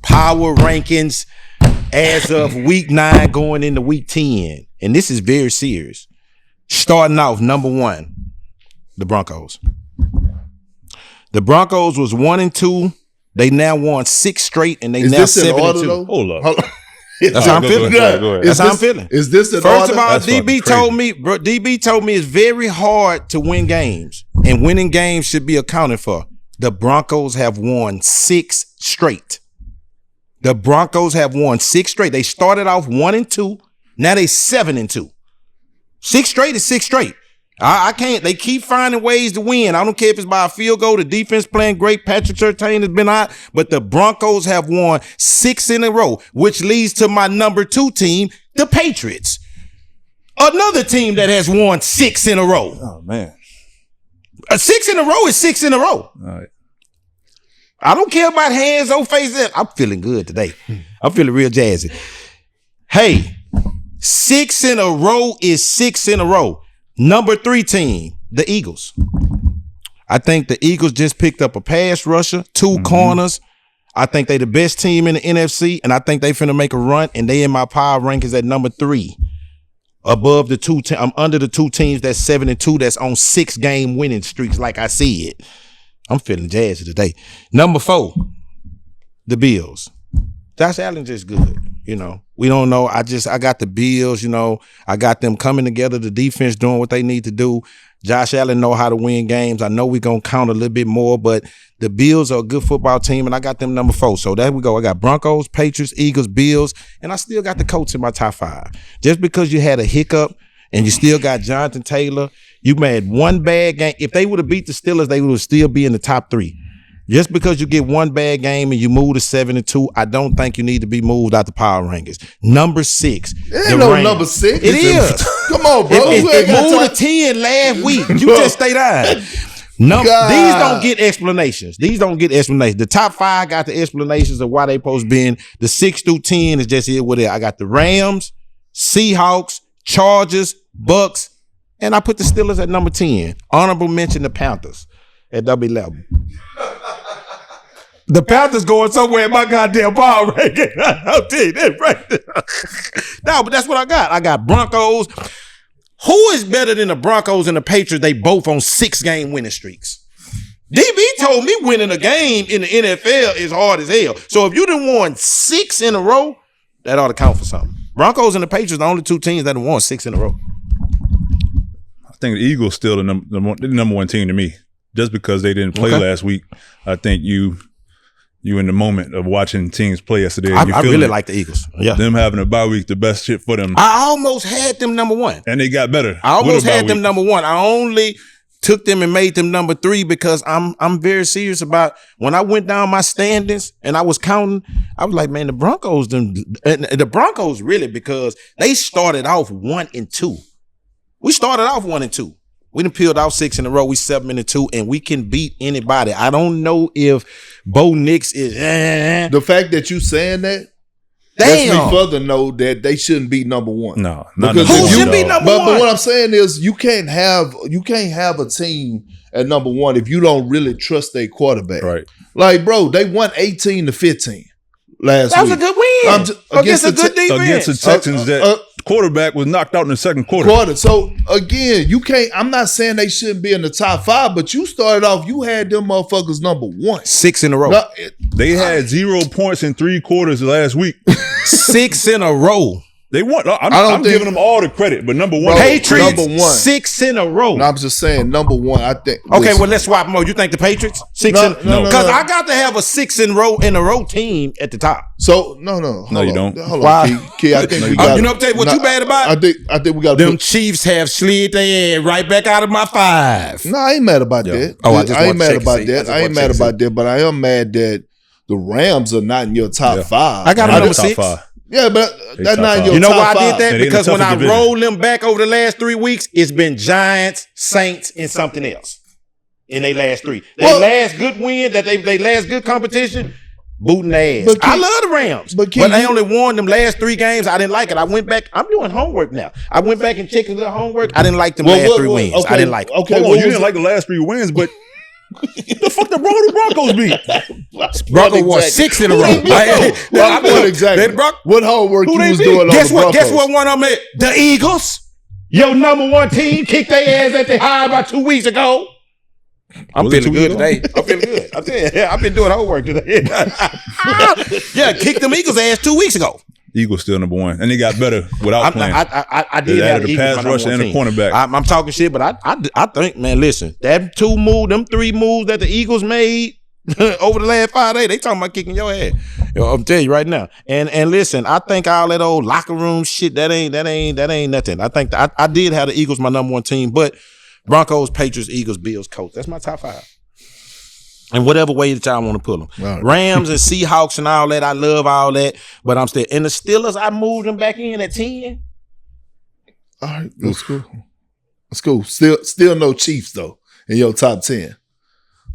[SPEAKER 1] Power rankings as of week 9 going into week 10. And this is very serious. Starting off, number 1, the Broncos. The Broncos was 1-2. They now won 6 straight, and they now 7-2.
[SPEAKER 2] Hold up.
[SPEAKER 1] That's how I'm feeling. That's how I'm feeling.
[SPEAKER 3] Is this an
[SPEAKER 1] First
[SPEAKER 3] order?
[SPEAKER 1] of all,
[SPEAKER 2] That's
[SPEAKER 1] DB told me, bro. DB told me it's very hard to win games, and winning games should be accounted for. The Broncos have won 6 straight. The Broncos have won 6 straight. They started off 1-2. Now they 7-2. 6 straight is 6 straight. I can't. They keep finding ways to win. I don't care if it's by a field goal. The defense playing great. Patrick Surtain has been out. But the Broncos have won 6 in a row, which leads to my number 2 team, the Patriots. Another team that has won 6 in a row.
[SPEAKER 2] Oh, man.
[SPEAKER 1] 6 in a row is 6 in a row.
[SPEAKER 2] All right.
[SPEAKER 1] I don't care about hands on faces. I'm feeling good today. I'm feeling real jazzy. Hey, 6 in a row is 6 in a row. Number 3 team, the Eagles. I think the Eagles just picked up a pass rusher, 2 corners. I think they the best team in the NFC, and I think they finna make a run, and they in my power rankings at number 3. Above the 2 I'm under the 2 teams that's 7-2 that's on 6-game winning streaks, like I said. I'm feeling jazzy today. Number 4, the Bills. Josh Allen just good. You know, we don't know. I got the Bills, you know, I got them coming together, the defense doing what they need to do. Josh Allen know how to win games. I know we're going to count a little bit more, but the Bills are a good football team, and I got them number 4. So there we go. I got Broncos, Patriots, Eagles, Bills, and I still got the Colts in my top 5. Just because you had a hiccup and you still got Jonathan Taylor, you made one bad game. If they would have beat the Steelers, they would still be in the top 3. Just because you get one bad game and you move to 7-2, I don't think you need to be moved out the power rankings. Number 6.
[SPEAKER 3] It ain't no number 6.
[SPEAKER 1] It is.
[SPEAKER 3] Come on, bro.
[SPEAKER 1] It moved to 10 last week. You just stay down. These don't get explanations. The top 5 got the explanations of why they supposed to be in. The 6 through 10 is just here with it. I got the Rams, Seahawks, Chargers, Bucks, and I put the Steelers at number 10. Honorable mention the Panthers at number 11. The Panthers going somewhere in my goddamn power ranking. I'll tell you that right there. No, but that's what I got. I got Broncos. Who is better than the Broncos and the Patriots? They both on 6-game winning streaks. DB told me winning a game in the NFL is hard as hell. So if you done won 6 in a row, that ought to count for something. Broncos and the Patriots are the only 2 teams that have won 6 in a row.
[SPEAKER 2] I think the Eagles still the number 1 team to me. Just because they didn't play last week, I think you in the moment of watching teams play yesterday.
[SPEAKER 1] I really like the Eagles. Yeah,
[SPEAKER 2] them having a bye week, the best shit for them.
[SPEAKER 1] I almost had them number 1,
[SPEAKER 2] and they got better.
[SPEAKER 1] I almost had them number 1. I only took them and made them number 3 because I'm very serious about when I went down my standings and I was counting. I was like, man, the Broncos really, because they started off 1-2. We started off 1-2. We done peeled out 6 in a row. We 7-2, and we can beat anybody. I don't know if Bo Nix is.
[SPEAKER 3] The fact that you saying that lets me further know that they shouldn't be number one.
[SPEAKER 2] No, not
[SPEAKER 3] because
[SPEAKER 1] who should be number one?
[SPEAKER 3] But what I'm saying is, you can't have a team at number one if you don't really trust their quarterback.
[SPEAKER 2] Right.
[SPEAKER 3] Like, bro, they won 18-15 last week.
[SPEAKER 1] That was a good win against a good defense.
[SPEAKER 2] Against the Texans, that quarterback was knocked out in the second quarter.
[SPEAKER 3] So again, you can't. I'm not saying they shouldn't be in the top 5, but you started off. You had them motherfuckers number 1,
[SPEAKER 1] 6 in a row.
[SPEAKER 2] They had 0 points in 3 quarters last week.
[SPEAKER 1] 6 in a row.
[SPEAKER 2] They won. I'm giving them all the credit, but number one,
[SPEAKER 1] Patriots,
[SPEAKER 3] number 1,
[SPEAKER 1] 6 in a row.
[SPEAKER 3] No, I'm just saying number 1. I think.
[SPEAKER 1] Okay, well, let's swap more. You think the Patriots 6 in?
[SPEAKER 3] No,
[SPEAKER 1] Because I got to have a 6 in a row team at the top.
[SPEAKER 3] So no,
[SPEAKER 2] you don't.
[SPEAKER 3] Hold on, Key. I think we got.
[SPEAKER 1] You know what you bad about?
[SPEAKER 3] I think we got
[SPEAKER 1] them Chiefs have slid their head right back out of my 5.
[SPEAKER 3] No, I ain't mad about that. I ain't mad about that. I ain't mad about that. But I am mad that the Rams are not in your top 5.
[SPEAKER 1] I got them number 6.
[SPEAKER 3] Yeah, but that's not in your top 5.
[SPEAKER 1] You know why I did that? Because when I rolled them back over the last 3 weeks, it's been Giants, Saints, and something else in their last 3. Their last good win, they last good competition, booting their ass. I love the Rams, but they only won them last 3 games. I didn't like it. I went back. I'm doing homework now. I went back and checked a little homework. I didn't like them last 3 wins.
[SPEAKER 3] Okay,
[SPEAKER 1] I didn't like it.
[SPEAKER 3] Okay,
[SPEAKER 2] you didn't like the last 3 wins, but the fuck the Broncos beat?
[SPEAKER 1] Broncos won 6 in a row.
[SPEAKER 3] Exactly. What homework you was doing on the Broncos?
[SPEAKER 1] Guess what one of them is? The Eagles. Your number 1 team kicked their ass at the high about 2 weeks ago. I'm feeling good today. I'm feeling good. I'm telling you, I've been doing homework today. Yeah, kicked them Eagles ass 2 weeks ago.
[SPEAKER 2] Eagles still number 1, and they got better without playing.
[SPEAKER 1] I did have
[SPEAKER 2] the pass rush and the cornerback.
[SPEAKER 1] I'm talking shit, but I think, man, listen, them 3 moves that the Eagles made over the last 5 days, they talking about kicking your ass. I'm telling you right now. And listen, I think all that old locker room shit, that ain't nothing. I think I did have the Eagles my number 1 team, but Broncos, Patriots, Eagles, Bills, Colts. That's my top 5. And whatever way that y'all want to put them. Right. Rams and Seahawks and all that, I love all that. But I'm still, and the Steelers, I moved them back in at 10.
[SPEAKER 3] All right, that's cool. That's cool. Still no Chiefs though in your top 10.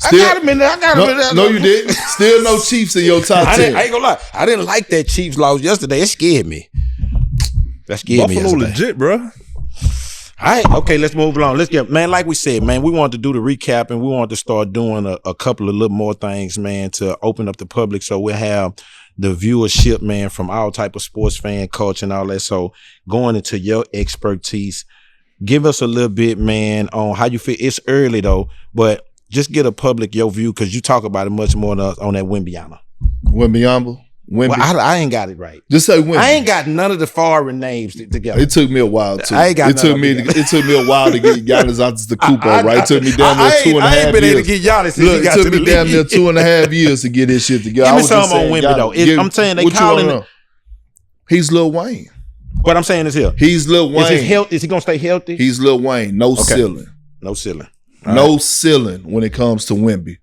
[SPEAKER 1] I got them in there.
[SPEAKER 3] No, you didn't. Still no Chiefs in your top 10.
[SPEAKER 1] I ain't gonna lie. I didn't like that Chiefs loss yesterday. It scared me. That scared me yesterday.
[SPEAKER 2] Buffalo legit, bro.
[SPEAKER 1] All right, okay, let's move along. Let's get, man, like we said, man, we wanted to do the recap and we wanted to start doing a couple of little more things, man, to open up the public so we'll have the viewership, man, from all type of sports fan culture and all that. So going into your expertise, give us a little bit, man, on how you feel. It's early though, but just get a public your view because you talk about it much more on that Wimbyama.
[SPEAKER 3] Wimbyama?
[SPEAKER 1] Well, I ain't got it right.
[SPEAKER 3] Just say Wimby.
[SPEAKER 1] I ain't got none of the foreign names together.
[SPEAKER 3] It took me a while too.
[SPEAKER 1] It took
[SPEAKER 3] me a while to get Giannis out the Cupo, right? It took me damn near 2.5 years.
[SPEAKER 1] I ain't been able to get Giannis.
[SPEAKER 3] Look, it took me damn near 2.5 years to get this shit together.
[SPEAKER 1] Give me some on Wimby though. I'm saying they call him.
[SPEAKER 3] He's Lil Wayne.
[SPEAKER 1] What I'm saying is here.
[SPEAKER 3] He's Lil Wayne.
[SPEAKER 1] Is he gonna stay healthy?
[SPEAKER 3] He's Lil Wayne. No ceiling.
[SPEAKER 1] No ceiling.
[SPEAKER 3] No ceiling when it comes to Wimby.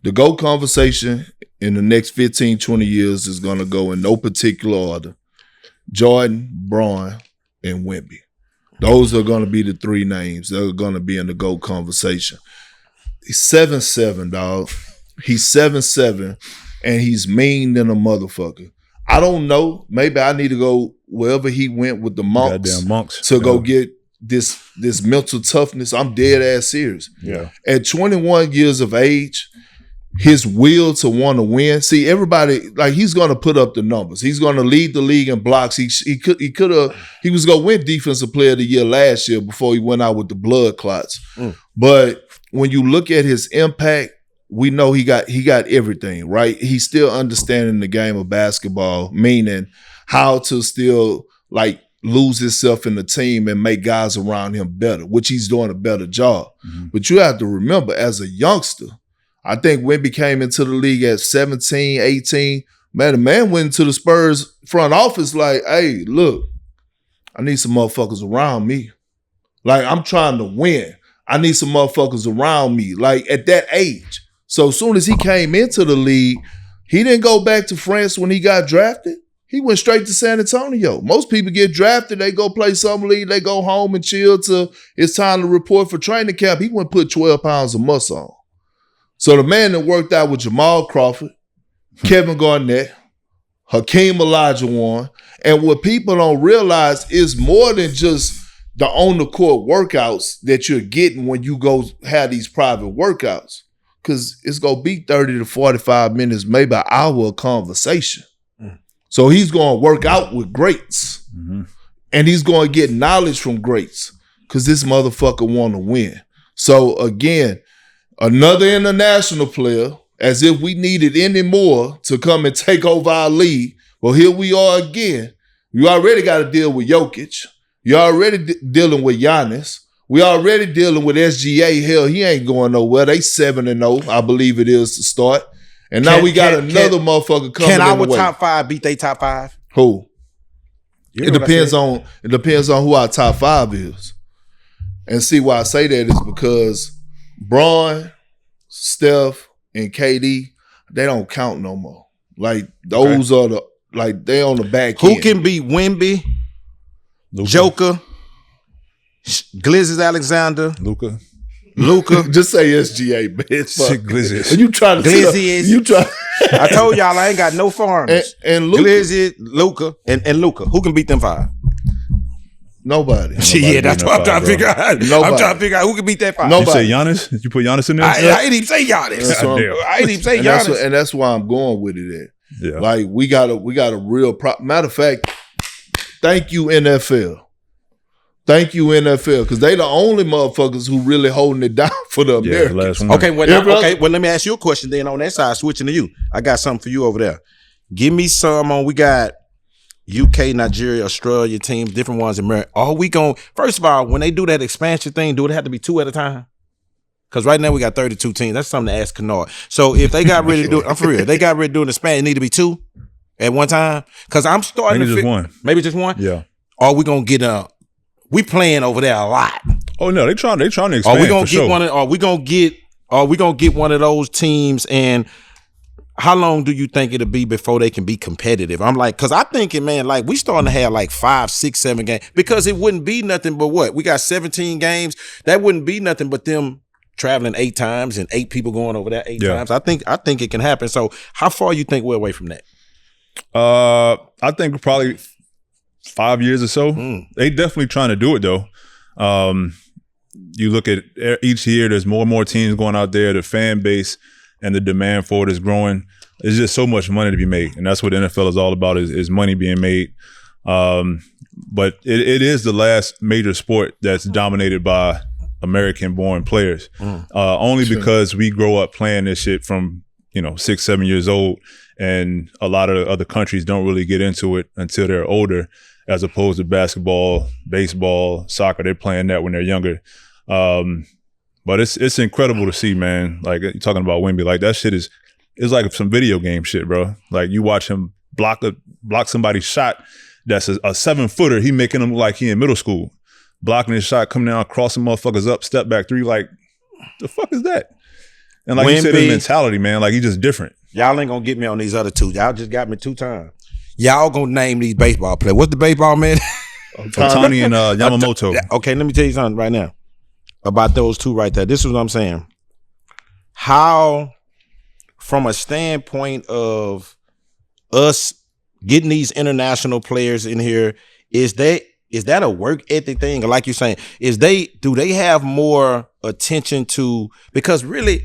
[SPEAKER 3] The GOAT conversation in the next 15, 20 years is going to go in no particular order. Jordan, Braun, and Wimby. Those are going to be the 3 names that are going to be in the GOAT conversation. He's 7'7", dog. He's 7'7", and he's mean than a motherfucker. I don't know. Maybe I need to go wherever he went with the monks to go get this mental toughness. I'm dead ass serious.
[SPEAKER 2] Yeah.
[SPEAKER 3] At 21 years of age, his will to want to win. See, everybody, like, he's going to put up the numbers. He's going to lead the league in blocks. He was going to win Defensive Player of the Year last year before he went out with the blood clots. But when you look at his impact, we know he got everything, right? He's still understanding the game of basketball, meaning how to still, like, lose himself in the team and make guys around him better, which he's doing a better job. Mm-hmm. But you have to remember, as a youngster, I think Wimby came into the league at 17, 18. Man, the man went into the Spurs front office like, hey, look, I need some motherfuckers around me. Like, I'm trying to win. I need some motherfuckers around me, like, at that age. So as soon as he came into the league, he didn't go back to France when he got drafted. He went straight to San Antonio. Most people get drafted, they go play summer league, they go home and chill till it's time to report for training camp. He went put 12 pounds of muscle on. So the man that worked out with Jamal Crawford, Kevin Garnett, Hakeem Olajuwon. And what people don't realize is more than just the on-the-court workouts that you're getting when you go have these private workouts. Because it's going to be 30 to 45 minutes, maybe an hour of conversation. So he's going to work out with greats. And he's going to get knowledge from greats because this motherfucker want to win. So again, another international player, as if we needed any more to come and take over our league. Well, here we are again. You already got to deal with Jokic. You're already dealing with Giannis. We already dealing with SGA. Hell, he ain't going nowhere. They 7-0, I believe it is to start. And now we got another motherfucker coming in the way.
[SPEAKER 1] Can our top 5 beat they top 5?
[SPEAKER 3] Who? It depends on who our top 5 is. And see why I say that is because Bron, Steph, and KD, they don't count no more. Like those are they on the back end.
[SPEAKER 1] Who can beat Wemby, Joker, Glizzy Alexander,
[SPEAKER 2] Luka.
[SPEAKER 3] Just say SGA, man.
[SPEAKER 2] Sick Glizzy.
[SPEAKER 3] You trying to
[SPEAKER 1] Glizzy? I told y'all I ain't got no foreigners.
[SPEAKER 3] And Luka.
[SPEAKER 1] Glizzy, Luka, and Luka. Who can beat them 5?
[SPEAKER 3] Nobody.
[SPEAKER 1] Yeah, that's what I'm trying to figure out.
[SPEAKER 3] Nobody.
[SPEAKER 1] I'm trying to figure out who can beat that 5.
[SPEAKER 3] Nobody.
[SPEAKER 2] You say Giannis? Did you put Giannis in there?
[SPEAKER 1] I didn't even say Giannis. I didn't even say Giannis.
[SPEAKER 3] And that's why I'm going with it at.
[SPEAKER 2] Yeah.
[SPEAKER 3] Like we got a real matter of fact, thank you NFL. Thank you NFL, because they the only motherfuckers who really holding it down for the Americans.
[SPEAKER 1] Okay, well let me ask you a question then on that side, switching to you. I got something for you over there. Give me some on, we got UK, Nigeria, Australia teams, different ones in America. Are we going, first of all, when they do that expansion thing, do it have to be 2 at a time? Because right now we got 32 teams. That's something to ask Kennard. So if they got ready to do it, I'm for real, they got ready to do an expansion, it need to be 2 at one time? Because I'm starting
[SPEAKER 2] maybe
[SPEAKER 1] to
[SPEAKER 2] just one.
[SPEAKER 1] Maybe just one?
[SPEAKER 2] Yeah.
[SPEAKER 1] Are we going to get we playing over there a lot?
[SPEAKER 2] Oh no, they trying to expand.
[SPEAKER 1] Are we gonna get one? Are we gonna get one of those teams? And how long do you think it'll be before they can be competitive? I'm like, because I'm thinking, man, like we starting to have like 5, 6, 7 games, because it wouldn't be nothing but what we got 17 games. That wouldn't be nothing but them traveling 8 times and 8 people going over there 8 times. I think it can happen. So how far you think we're away from that?
[SPEAKER 2] I think probably 5 years or so. They definitely trying to do it though. You look at each year, there's more and more teams going out there. The fan base and the demand for it is growing. There's just so much money to be made, and that's what the NFL is all about: is money being made. But it is the last major sport that's dominated by American-born players. Only because we grow up playing this shit from 6, 7 years old, and a lot of other countries don't really get into it until they're older. As opposed to basketball, baseball, soccer, they're playing that when they're younger. But it's incredible to see, man. Like you're talking about Wemby, like that shit it's like some video game shit, bro. Like you watch him block somebody's shot that's a 7-footer. He making him like he in middle school, blocking his shot, coming down, crossing motherfuckers up, step back 3. Like the fuck is that? And like Wemby, you said, his mentality, man, like he's just different.
[SPEAKER 1] Y'all ain't gonna get me on these other 2. Y'all just got me 2 times. Y'all gonna name these baseball players. What's the baseball man?
[SPEAKER 2] Otani and Yamamoto.
[SPEAKER 1] Okay, let me tell you something right now about those 2 right there. This is what I'm saying. How, from a standpoint of us getting these international players in here, is that a work ethic thing? Or like you're saying, do they have more attention to, because really,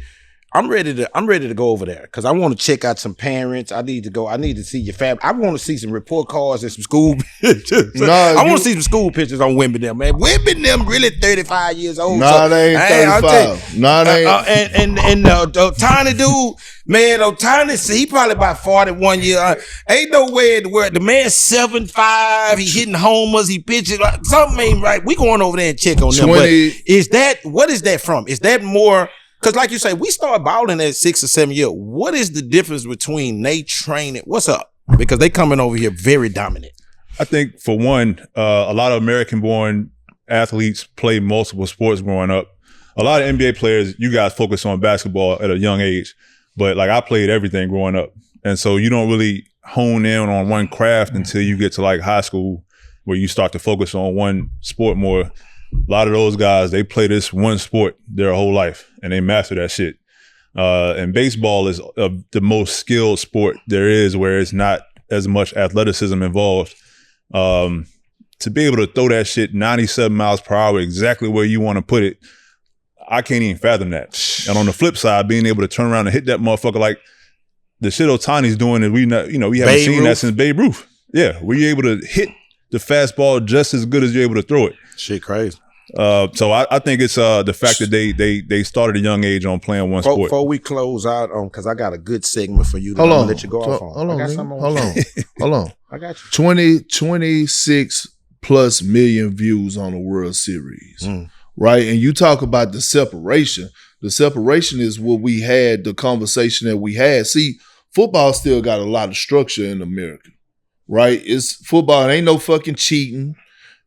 [SPEAKER 1] I'm ready to go over there because I want to check out some parents. I need to see your family. I want to see some report cards and some school pictures. I want to see some school pictures on Wemby them, man. Wemby them really 35 years old.
[SPEAKER 3] Nah, they ain't 35. Nah, they ain't.
[SPEAKER 1] And tiny dude, man, tiny, he probably about 41 years. Ain't no way in the world. The man's 7'5", he hitting homers, he pitching. Something ain't right. We going over there and check on them. But what is that from? Is that more? Because like you say, we start balling at 6 or 7 years. What is the difference between they training? What's up? Because they coming over here very dominant.
[SPEAKER 2] I think for one, a lot of American-born athletes play multiple sports growing up. A lot of NBA players, you guys focus on basketball at a young age, but like I played everything growing up. And so you don't really hone in on one craft until you get to like high school where you start to focus on one sport more. A lot of those guys, they play this one sport their whole life and they master that shit. And baseball is the most skilled sport there is, where it's not as much athleticism involved. To be able to throw that shit 97 miles per hour exactly where you want to put it, I can't even fathom that. And on the flip side, being able to turn around and hit that motherfucker like the shit Ohtani's doing, and we haven't seen that since Babe Ruth. Yeah, we're able to hit the fastball just as good as you're able to throw it.
[SPEAKER 1] Shit crazy.
[SPEAKER 2] So I think it's the fact that they started at a young age on playing one sport.
[SPEAKER 1] Before we close out on, because I got a good segment for you that
[SPEAKER 3] Hold
[SPEAKER 1] I'm
[SPEAKER 3] on.
[SPEAKER 1] gonna let you go off on.
[SPEAKER 3] Hold on.
[SPEAKER 1] I got you.
[SPEAKER 3] 26 plus million views on the World Series. Right? And you talk about the separation. The separation is what we had, the conversation that we had. See, football still got a lot of structure in America. Right? It's football. It ain't no fucking cheating.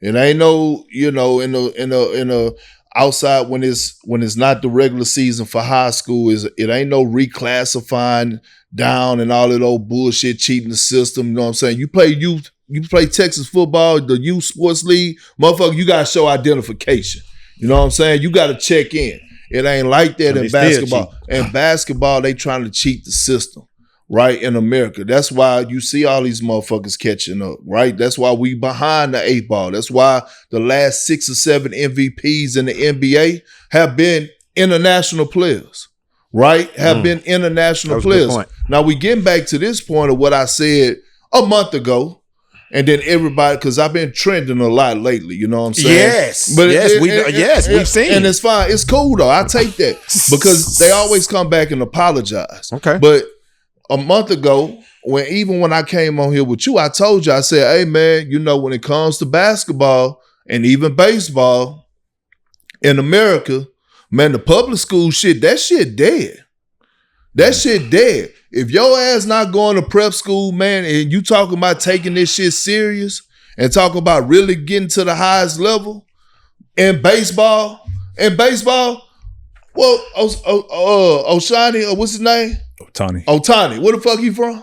[SPEAKER 3] It ain't no, in a outside when it's not the regular season for high school, it ain't no reclassifying down and all that old bullshit cheating the system. You know what I'm saying? You play Texas football, the youth sports league, motherfucker, you gotta show identification. You know what I'm saying? You gotta check in. It ain't like that in basketball. In basketball, they trying to cheat the system. Right, in America. That's why you see all these motherfuckers catching up, right? That's why we behind the 8 ball. That's why the last 6 or 7 MVPs in the NBA have been international players, right? Have been international players. Now we getting back to this point of what I said a month ago, and then everybody, because I've been trending a lot lately, you know what I'm saying?
[SPEAKER 1] Yes, we've seen.
[SPEAKER 3] And it's fine. It's cool though. I take that because they always come back and apologize.
[SPEAKER 1] Okay.
[SPEAKER 3] But a month ago, when I came on here with you, I told you, I said, hey man, when it comes to basketball and even baseball in America, man, the public school shit, that shit dead. That shit dead. If your ass not going to prep school, man, and you talking about taking this shit serious and talking about really getting to the highest level in baseball, well, Oshani, what's his name? Ohtani. Where the fuck he from?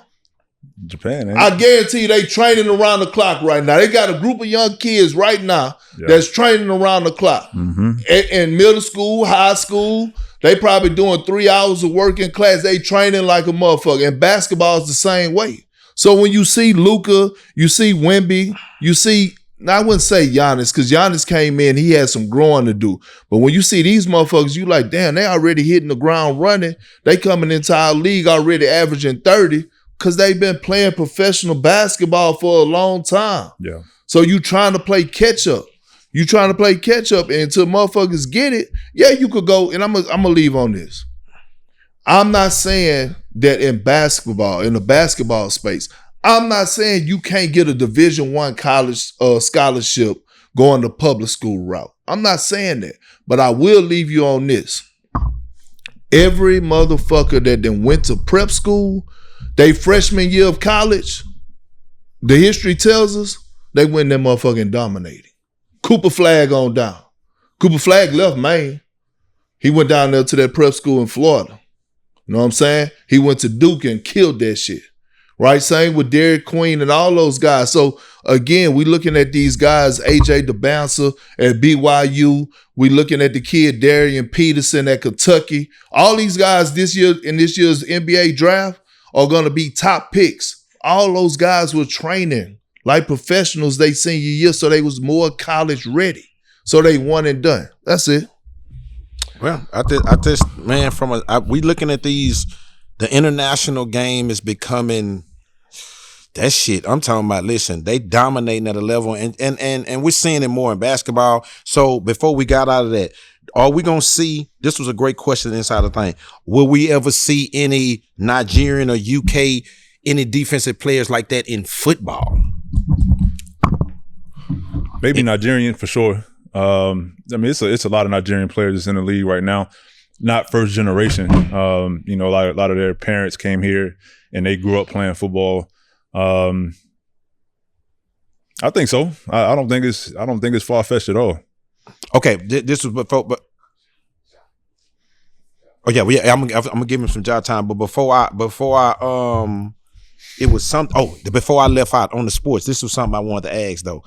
[SPEAKER 2] Japan, ain't it?
[SPEAKER 3] I guarantee you they training around the clock right now. They got a group of young kids right now that's training around the clock. In middle school, high school, they probably doing 3 hours of work in class. They training like a motherfucker. And basketball is the same way. So when you see Luka, you see Wemby, you see, now I wouldn't say Giannis, because Giannis came in, he had some growing to do. But when you see these motherfuckers, you like, damn, they already hitting the ground running. They coming into our league already averaging 30 because they've been playing professional basketball for a long time.
[SPEAKER 2] Yeah.
[SPEAKER 3] So you trying to play catch up. You trying to play catch up, and until motherfuckers get it, yeah, you could go, and I'm gonna leave on this. I'm not saying that in the basketball space, I'm not saying you can't get a Division I college scholarship going the public school route. I'm not saying that. But I will leave you on this. Every motherfucker that then went to prep school, they freshman year of college, the history tells us, they went that motherfucking dominating. Cooper Flagg on down. Cooper Flagg left Maine. He went down there to that prep school in Florida. You know what I'm saying? He went to Duke and killed that shit. Right? Same with Derek Queen and all those guys. So again, we looking at these guys, AJ the Bouncer at BYU. We looking at the kid Darian Peterson at Kentucky. All these guys this year in this year's NBA draft are going to be top picks. All those guys were training like professionals they senior year, so they was more college ready. So they one and done. That's it.
[SPEAKER 1] Well, I just man, we looking at these. The international game is becoming that shit. I'm talking about. Listen, they dominating at a level, and we're seeing it more in basketball. So before we got out of that, are we gonna see? This was a great question inside the thing. Will we ever see any Nigerian or UK any defensive players like that in football?
[SPEAKER 2] Maybe Nigerian for sure. I mean, it's a lot of Nigerian players in the league right now. Not first generation. A lot of their parents came here and they grew up playing football. I think so. I don't think it's far fetched at all.
[SPEAKER 1] Okay, this was before, but I'm gonna give him some job time. But before I it was something. Oh, before I left out on the sports, this was something I wanted to ask though.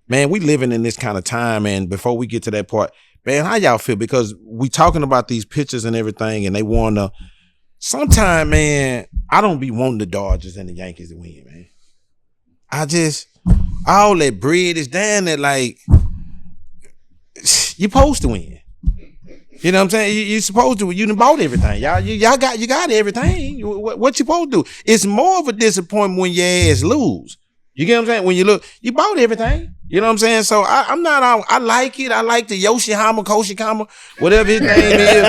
[SPEAKER 1] Man, we living in this kind of time, and before we get to that part, man, how y'all feel? Because we talking about these pictures and everything, and they want to. Sometimes, man, I don't be wanting the Dodgers and the Yankees to win, man. all that bread is down there. Like, you supposed to win. You know what I'm saying? You supposed to. You done bought everything. Y'all got everything. What you supposed to do? It's more of a disappointment when your ass lose. You get what I'm saying? When you look, you bought everything. You know what I'm saying? So I'm not out. I like it. I like the Yoshihama, Koshikama, whatever his name is.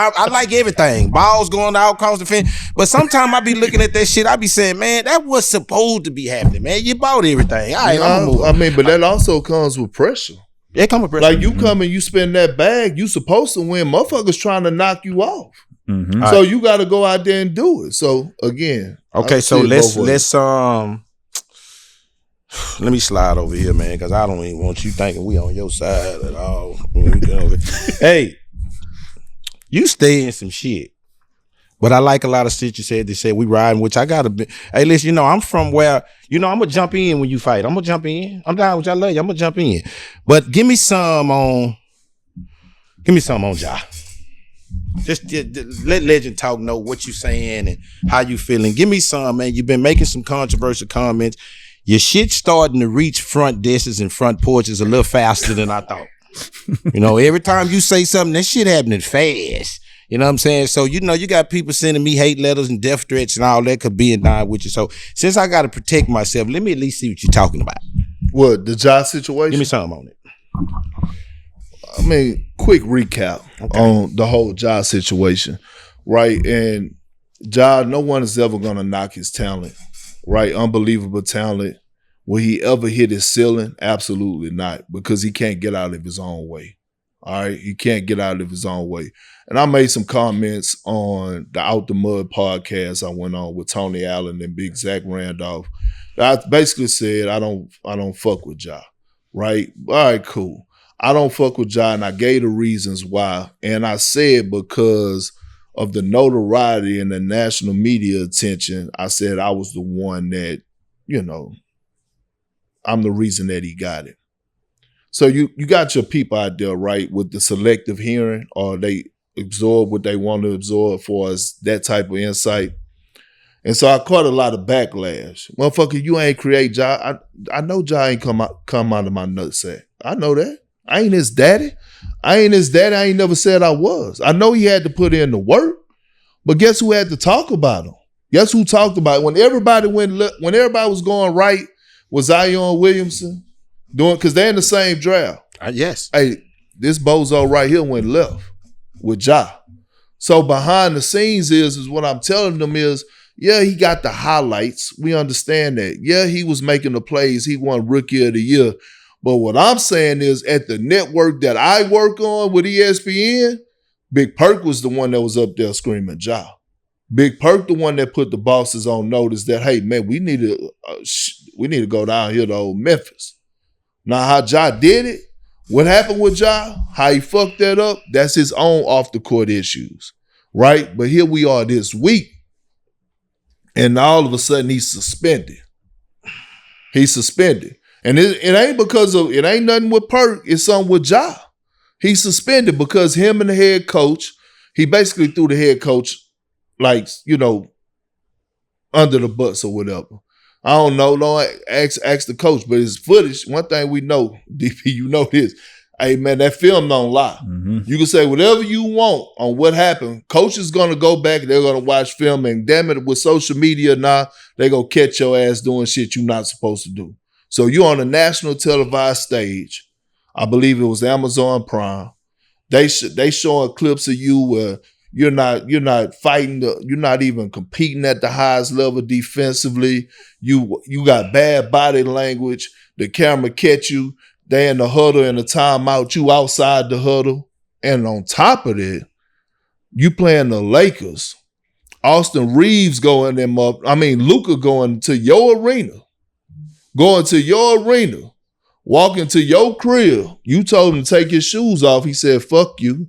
[SPEAKER 1] I like everything. Balls going out across the fence. But sometimes I be looking at that shit. I be saying, man, that was supposed to be happening, man. You bought everything. All right, I'm gonna move.
[SPEAKER 3] I mean, but that also comes with pressure.
[SPEAKER 1] It come with pressure.
[SPEAKER 3] Like, you come and you spend that bag, you supposed to win. Motherfuckers trying to knock you off.
[SPEAKER 2] Mm-hmm.
[SPEAKER 3] So you got to go out there and do it. So again,
[SPEAKER 1] okay. So let's let me slide over here, man, because I don't even want you thinking we on your side at all. Hey, you stay in some shit. But I like a lot of shit you said. They said we riding, which I gotta be. Hey, listen, I'm from where, I'm gonna jump in when you fight. I'm gonna jump in. I'm down with y'all. Love you. I'm gonna jump in. But give me some on Ja. Just let Legend Talk know what you saying and how you feeling. Give me some, man. You've been making some controversial comments. Your shit starting to reach front desks and front porches a little faster than I thought. Every time you say something, that shit happening fast. You know what I'm saying? So, you got people sending me hate letters and death threats and all that could be in line with you. So, since I got to protect myself, let me at least see what you're talking about.
[SPEAKER 3] What, the Ja situation?
[SPEAKER 1] Give me something on it.
[SPEAKER 3] I mean, quick recap on the whole Ja situation, right? And Ja, no one is ever going to knock his talent, right? Unbelievable talent. Will he ever hit his ceiling? Absolutely not, because he can't get out of his own way. All right, he can't get out of his own way. And I made some comments on the Out the Mud podcast I went on with Tony Allen and Big Zach Randolph. I basically said I don't fuck with Ja, right? All right, cool. I don't fuck with Ja, and I gave the reasons why. And I said because of the notoriety and the national media attention, I said I was the one that, I'm the reason that he got it. So you got your people out there, right, with the selective hearing, or they absorb what they want to absorb for us, that type of insight. And so I caught a lot of backlash. Motherfucker, you ain't create Ja. I know Ja ain't come out of my nutsack. I know that. I ain't his daddy. I ain't never said I was. I know he had to put in the work, but guess who had to talk about him? Guess who talked about it? When everybody was going right, was Zion Williamson doing, because they're in the same draft.
[SPEAKER 1] Yes.
[SPEAKER 3] Hey, this bozo right here went left with Ja. So behind the scenes is what I'm telling them is, yeah, he got the highlights. We understand that. Yeah, he was making the plays. He won Rookie of the Year. But what I'm saying is, at the network that I work on with ESPN, Big Perk was the one that was up there screaming Ja. Big Perk the one that put the bosses on notice that, hey, man, we need to go down here to old Memphis. Now, how Ja did it, what happened with Ja, how he fucked that up, that's his own off-the-court issues, right? But here we are this week, and all of a sudden he's suspended. He's suspended. And it ain't because of, it ain't nothing with Perk, it's something with Ja. He's suspended because him and the head coach, he basically threw the head coach, like, under the bus or whatever. I don't know. Don't ask the coach, but his footage, one thing we know, DP, you know this. Hey, man, that film don't lie. Mm-hmm. You can say whatever you want on what happened. Coach is going to go back, they're going to watch film, and damn it, with social media now, they're going to catch your ass doing shit you're not supposed to do. So you're on a national televised stage. I believe it was Amazon Prime. They showing clips of you where you're not fighting, you're not even competing at the highest level defensively. You got bad body language. The camera catch you. They in the huddle and the timeout. You outside the huddle. And on top of it, you playing the Lakers. Austin Reeves going them up. I mean, Luka going to your arena. Going to your arena. Walking to your crib. You told him to take his shoes off. He said, fuck you.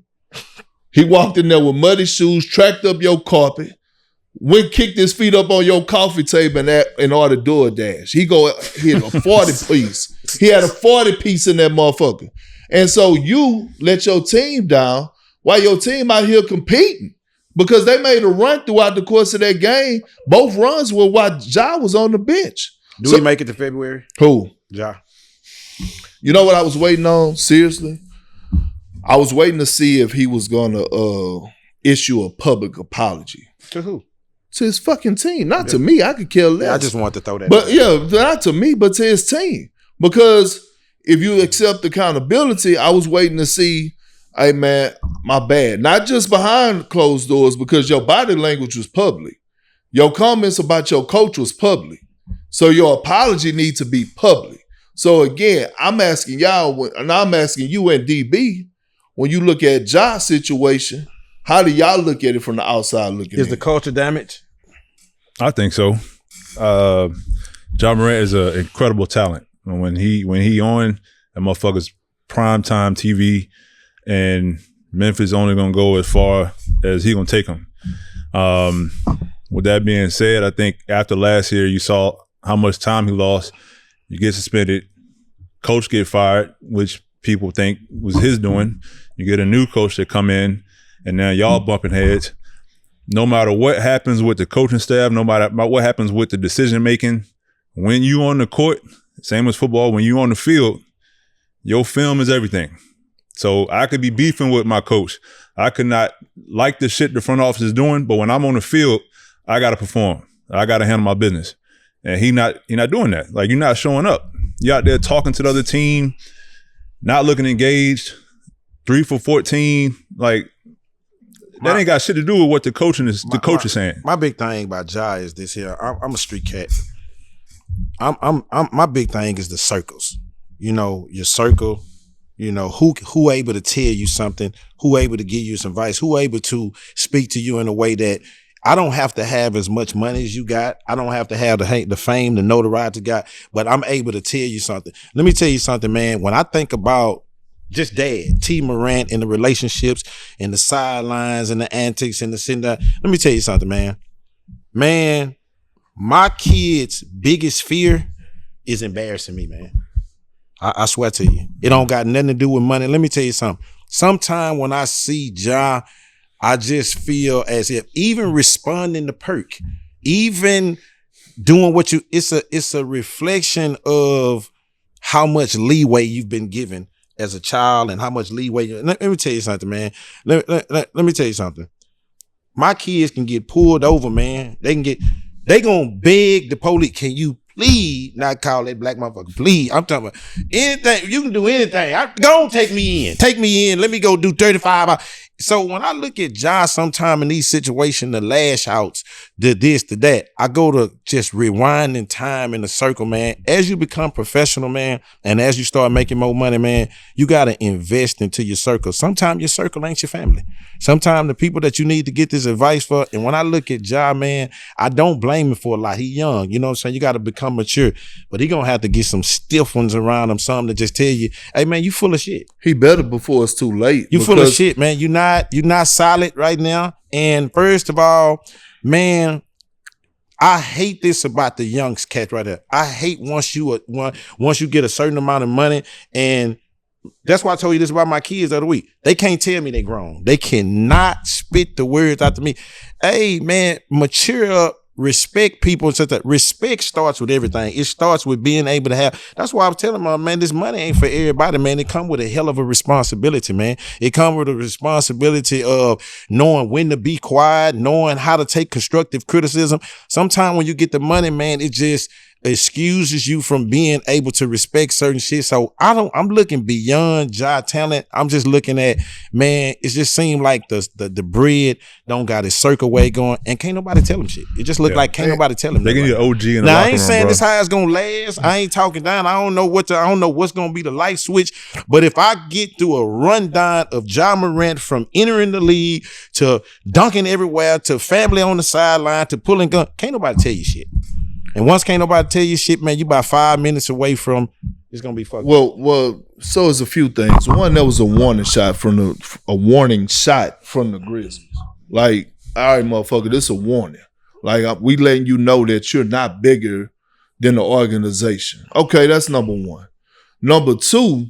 [SPEAKER 3] He walked in there with muddy shoes, tracked up your carpet, went kicked his feet up on your coffee table and ordered DoorDash. He hit a 40 piece. He had a 40 piece in that motherfucker. And so you let your team down while your team out here competing. Because they made a run throughout the course of that game. Both runs were while Ja was on the bench.
[SPEAKER 1] Do we make it to February?
[SPEAKER 3] Who?
[SPEAKER 1] Ja.
[SPEAKER 3] You know what I was waiting on? Seriously? I was waiting to see if he was going to issue a public apology.
[SPEAKER 1] To who?
[SPEAKER 3] To his fucking team. Not to me. I could care less.
[SPEAKER 1] Yeah, I just wanted to throw that
[SPEAKER 3] But not to me, but to his team. Because if you accept accountability, I was waiting to see, hey man, my bad. Not just behind closed doors, because your body language was public. Your comments about your coach was public. So your apology needs to be public. So again, I'm asking y'all, and I'm asking you and DB, when you look at Ja's situation, how do y'all look at it from the outside looking
[SPEAKER 1] Is the culture damaged?
[SPEAKER 2] I think so. Ja Morant is an incredible talent. When he on, that motherfucker's primetime TV, and Memphis only gonna go as far as he gonna take them. With that being said, I think after last year, you saw how much time he lost. You get suspended, coach get fired, which people think was his doing. You get a new coach that come in, and now y'all bumping heads. No matter what happens with the coaching staff, no matter what happens with the decision making, when you on the court, same as football, when you on the field, your film is everything. So I could be beefing with my coach. I could not like the shit the front office is doing, but when I'm on the field, I got to perform. I got to handle my business. And he not doing that. Like, you're not showing up. You out there talking to the other team, not looking engaged, 3 for 14. Like, that ain't got shit to do with what the coach is saying.
[SPEAKER 1] My big thing about Ja is this here. I'm a street cat. I'm my big thing is the circles. You know, your circle. You know, who able to tell you something, who able to give you some advice, who able to speak to you in a way that I don't have to have as much money as you got. I don't have to have the fame, the notoriety you got, but I'm able to tell you something. Let me tell you something, man. When I think about just Dad, T. Morant, and the relationships and the sidelines and the antics and the sitting down, let me tell you something, man. Man, my kid's biggest fear is embarrassing me, man. I swear to you. It don't got nothing to do with money. Let me tell you something. Sometime when I see Ja, I just feel as if even responding to Perk, even doing it's a reflection of how much leeway you've been given as a child and how much leeway. Let me tell you something, man. Let me tell you something. My kids can get pulled over, man. They gonna beg the police, can you please not call that black motherfucker, please. I'm talking about anything. You can do anything. Go on, take me in. Take me in. Let me go do 35 hours. So when I look at Ja sometime in these situations, the lash outs, the this, the that, I go to just rewinding time in the circle, man. As you become professional, man, and as you start making more money, man, you got to invest into your circle. Sometimes your circle ain't your family. Sometimes the people that you need to get this advice for, and when I look at Ja, man, I don't blame him for a lot. He young, you know what I'm saying? You got to become mature, but he gonna have to get some stiff ones around him, something to just tell you, hey, man, you full of shit.
[SPEAKER 3] He better before it's too late.
[SPEAKER 1] You full of shit, man. You're not solid right now. And first of all, man, I hate this about the young cat right there. I hate once you get a certain amount of money, and that's why I told you this about my kids the other week. They can't tell me they grown. They cannot spit the words out to me. Hey, man, mature up. Respect people and such that. Respect starts with everything. It starts with being able to have. That's why I was telling them, man, this money ain't for everybody, man. It come with a hell of a responsibility, man. It come with a responsibility of knowing when to be quiet, knowing how to take constructive criticism. Sometimes when you get the money, man, it just excuses you from being able to respect certain shit. So I'm looking beyond Ja talent. I'm just looking at, man, it just seemed like the bread don't got his circle way going, and can't nobody tell him shit. It just look like can't nobody tell him.
[SPEAKER 2] They can get OG in the
[SPEAKER 1] now,
[SPEAKER 2] locker
[SPEAKER 1] I ain't
[SPEAKER 2] room,
[SPEAKER 1] saying
[SPEAKER 2] bro.
[SPEAKER 1] this how it's gonna last. I ain't talking down. I don't know what's gonna be the light switch. But if I get through a rundown of Ja Morant from entering the league to dunking everywhere to family on the sideline to pulling gun, can't nobody tell you shit. And once can't nobody tell you shit, man, you about 5 minutes away from it's gonna be fucked.
[SPEAKER 3] Well, so it's a few things. One, that was a warning shot from the Grizzlies. Like, all right, motherfucker, this is a warning. Like, we letting you know that you're not bigger than the organization. Okay, that's number one. Number two,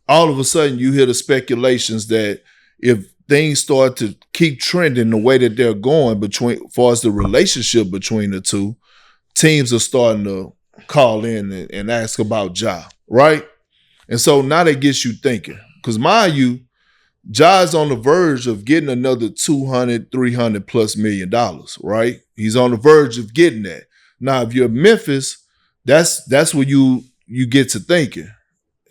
[SPEAKER 3] all of a sudden you hear the speculations that if things start to keep trending the way that they're going as far as the relationship between the two, teams are starting to call in and ask about Ja, right? And so now that gets you thinking. Because mind you, Ja's on the verge of getting another $200, $300 plus million, right? He's on the verge of getting that. Now, if you're Memphis, that's where you get to thinking.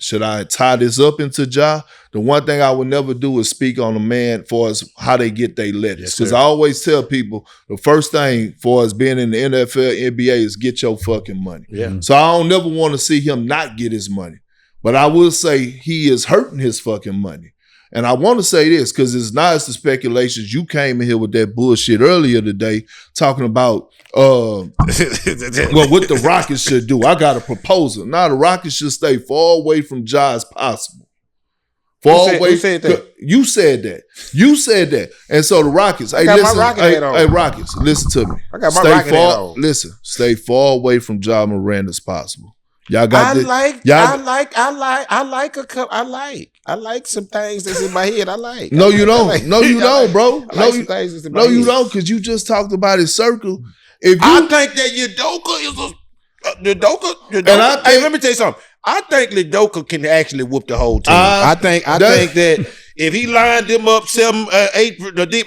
[SPEAKER 3] Should I tie this up into Ja? The one thing I would never do is speak on a man for as how they get their letters. Because I always tell people the first thing for us being in the NFL, NBA is get your fucking money.
[SPEAKER 1] Yeah.
[SPEAKER 3] So I don't never want to see him not get his money. But I will say he is hurting his fucking money. And I want to say this because it's not as the speculations. You came in here with that bullshit earlier today talking about what the Rockets should do. I got a proposal. Now the Rockets should stay far away from Ja as possible.
[SPEAKER 1] Who said that?
[SPEAKER 3] You said that. You said that. And so the Rockets, hey, Rockets, listen to me.
[SPEAKER 1] I got my Rocket hat on.
[SPEAKER 3] Listen, stay far away from Ja Morant as possible. Y'all got I like some things that's in my head. No, you don't. No, you don't, bro.
[SPEAKER 1] No, you
[SPEAKER 3] don't, because you just talked about his circle.
[SPEAKER 1] I think that Udoka is Udoka. Hey, let me tell you something. I think Udoka can actually whoop the whole team. I think that if he lined them up 7, 8 the deep,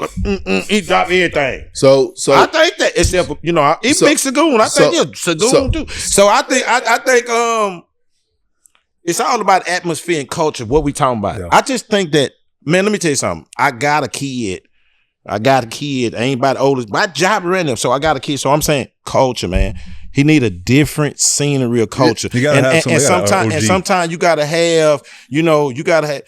[SPEAKER 1] he drop everything.
[SPEAKER 3] So
[SPEAKER 1] I think that except for, he picks Sagoon. I think Sagoon too. So I think it's all about atmosphere and culture. What we talking about? Yeah. I just think that, man. Let me tell you something. I got a kid. I ain't about the oldest. My job random, so I got a kid. So I'm saying culture, man. He need a different scenery of culture.
[SPEAKER 2] You gotta have
[SPEAKER 1] sometimes you gotta have, Udoka,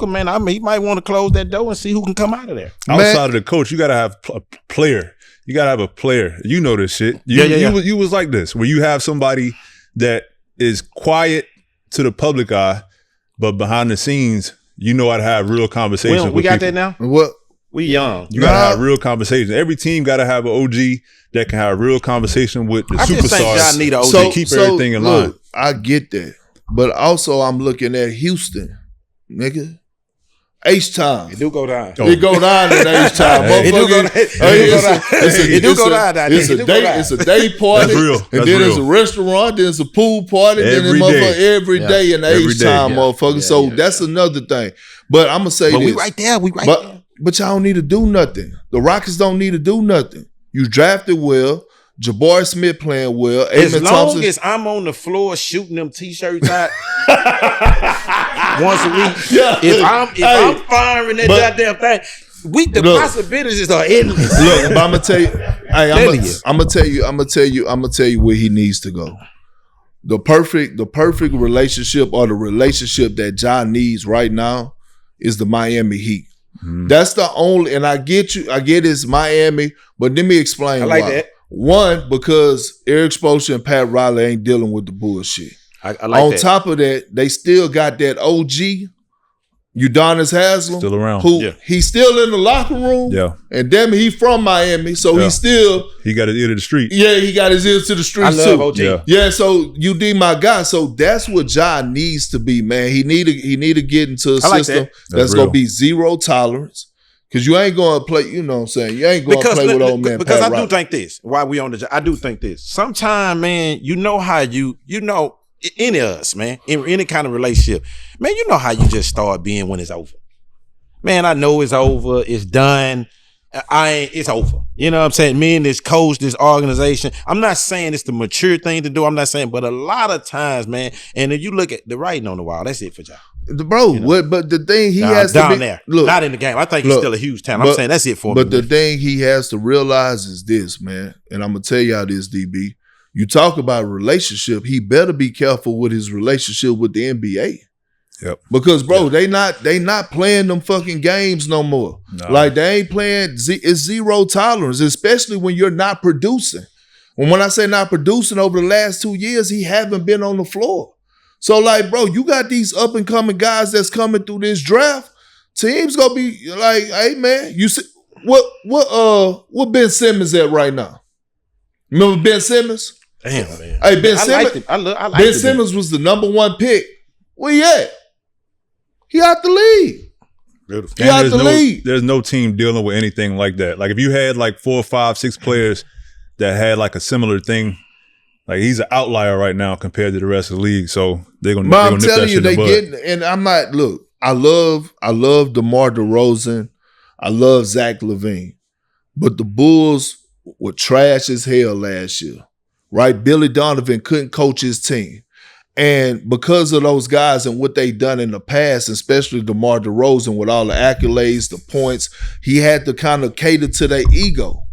[SPEAKER 1] man. I mean, he might want to close that door and see who can come out of there.
[SPEAKER 2] Outside of the coach, you gotta have a player. You gotta have a player. You know this shit. You was like this, where you have somebody that is quiet to the public eye, but behind the scenes, you know how to have real conversations.
[SPEAKER 1] We got that now.
[SPEAKER 3] What?
[SPEAKER 1] We young.
[SPEAKER 2] You gotta have real conversations. Every team gotta have an OG that can have real conversation with the superstars.
[SPEAKER 1] Need an OG.
[SPEAKER 2] To keep everything in line.
[SPEAKER 3] I get that, but also I'm looking at Houston, nigga. H-time.
[SPEAKER 1] It do go down.
[SPEAKER 3] It go down at H-time.
[SPEAKER 1] It do go down.
[SPEAKER 3] It's a day party.
[SPEAKER 2] That's real.
[SPEAKER 3] And then it's a restaurant. Then it's a pool party. Then it's motherfucker every day in the H-time, motherfucker. So that's another thing. But I'm gonna say this.
[SPEAKER 1] We right there.
[SPEAKER 3] But y'all don't need to do nothing. The Rockets don't need to do nothing. You drafted well. Jabari Smith playing well.
[SPEAKER 1] As long as I'm on the floor shooting them t-shirts out once a week, if I'm firing that goddamn thing, the possibilities are endless.
[SPEAKER 3] Look, but I'm gonna tell you, I'm gonna tell you where he needs to go. The perfect relationship, or the relationship that Ja needs right now, is the Miami Heat. That's the only, and I get it's Miami, but let me explain
[SPEAKER 1] why.
[SPEAKER 3] That. One, because Eric Spoelstra and Pat Riley ain't dealing with the bullshit.
[SPEAKER 1] I like
[SPEAKER 3] On
[SPEAKER 1] that.
[SPEAKER 3] top of that, they still got that OG, Udonis Haslem,
[SPEAKER 2] still around.
[SPEAKER 3] He's still in the locker room.
[SPEAKER 2] Yeah.
[SPEAKER 3] And damn it, he from Miami, so he got
[SPEAKER 2] his ear to the street.
[SPEAKER 3] Yeah, he got his ears to the streets
[SPEAKER 1] too.
[SPEAKER 3] OG. Yeah, so UD my guy. So that's what Ja needs to be, man. He need to get into a system that's gonna be zero tolerance. Because you ain't going to play, you know what I'm saying? You ain't going to play with old man
[SPEAKER 1] Because
[SPEAKER 3] Pat
[SPEAKER 1] I do think this, while we on I do think this. Sometimes, man, you know how any of us, man, in any kind of relationship, man, you know how you just start being when it's over. Man, I know it's over. It's done. It's over. You know what I'm saying? Me and this coach, this organization, I'm not saying it's the mature thing to do. I'm not saying, but a lot of times, man, and if you look at the writing on the wall, that's it for y'all.
[SPEAKER 3] Bro, but the thing he has to be
[SPEAKER 1] there. Look, not in the game. I think he's still a huge talent. I'm saying that's it for me.
[SPEAKER 3] But the thing he has to realize is this, man, and I'm gonna tell y'all this, DB. You talk about a relationship, he better be careful with his relationship with the NBA.
[SPEAKER 2] Yep.
[SPEAKER 3] Because they not playing them fucking games no more. No. Like they ain't playing. It's zero tolerance, especially when you're not producing. And when I say not producing, over the last 2 years, he haven't been on the floor. So, like, bro, you got these up and coming guys that's coming through this draft. Teams gonna be like, hey man, you see what Ben Simmons at right now? Remember Ben Simmons?
[SPEAKER 1] Damn, man.
[SPEAKER 3] Hey, Ben Simmons.
[SPEAKER 1] I liked
[SPEAKER 3] Ben Simmons was the #1 pick. Where he at? He out the league.
[SPEAKER 1] Beautiful.
[SPEAKER 3] He out the league.
[SPEAKER 2] There's no team dealing with anything like that. Like if you had like 4, 5, 6 players that had like a similar thing, like he's an outlier right now compared to the rest of the league. So they're gonna.
[SPEAKER 3] But I'm telling you, they getting. And I'm not. Look, I love DeMar DeRozan. I love Zach LaVine. But the Bulls were trash as hell last year, right? Billy Donovan couldn't coach his team. And because of those guys and what they done in the past, especially DeMar DeRozan with all the accolades, the points, he had to kind of cater to their ego.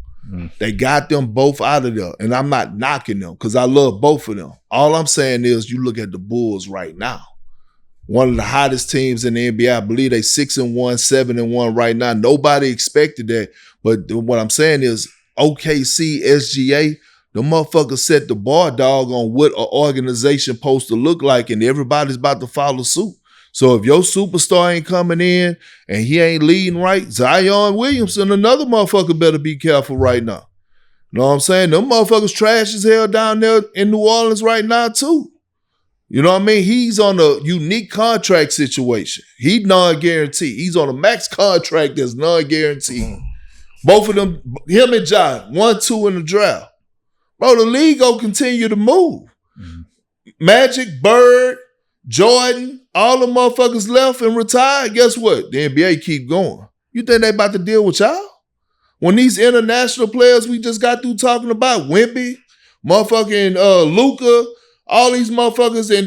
[SPEAKER 3] They got them both out of there. And I'm not knocking them because I love both of them. All I'm saying is you look at the Bulls right now. One of the hottest teams in the NBA. I believe they 6-1, 7-1 right now. Nobody expected that. But what I'm saying is OKC, SGA, the motherfuckers set the bar, dog, on what an organization supposed to look like, and everybody's about to follow suit. So if your superstar ain't coming in and he ain't leading right, Zion Williamson, another motherfucker better be careful right now. You know what I'm saying? Them motherfuckers trash as hell down there in New Orleans right now too. You know what I mean? He's on a unique contract situation. He's non-guaranteed. He's on a max contract that's non-guaranteed. Both of them, him and John, 1-2 in the draft. Bro, the league gonna continue to move. Magic, Bird, Jordan, all the motherfuckers left and retired. Guess what? The NBA keep going. You think they about to deal with y'all? When these international players we just got through talking about, Wemby, motherfucking Luka, all these motherfuckers, and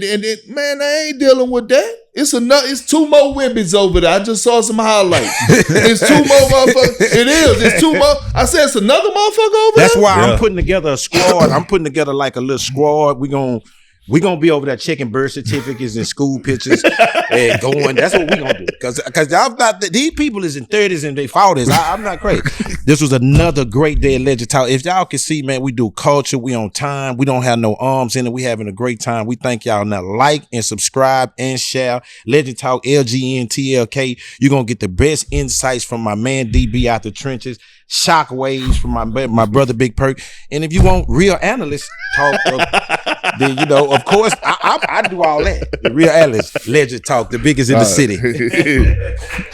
[SPEAKER 3] man, they ain't dealing with that. It's 2 more Wembys over there. I just saw some highlights. It's 2 more motherfuckers. It is. It's 2 more. I said it's another motherfucker over there.
[SPEAKER 1] That's why I'm putting together a squad. I'm putting together like a little squad. We're gonna be over there checking birth certificates and school pictures and going. That's what we're gonna do. Cause I'm not, these people is in 30s and they 40s. I'm not crazy. This was another great day at Legend Talk. If y'all can see, man, we do culture, we on time, we don't have no arms in it, we having a great time. We thank y'all. Now like and subscribe and share. Legend Talk, LGN TLK. You're gonna get the best insights from my man DB out the trenches. Shockwaves from my brother Big Perk. And if you want real analyst talk, then, you know, of course, I do all that. The real analyst, Legend Talk, the biggest in the city.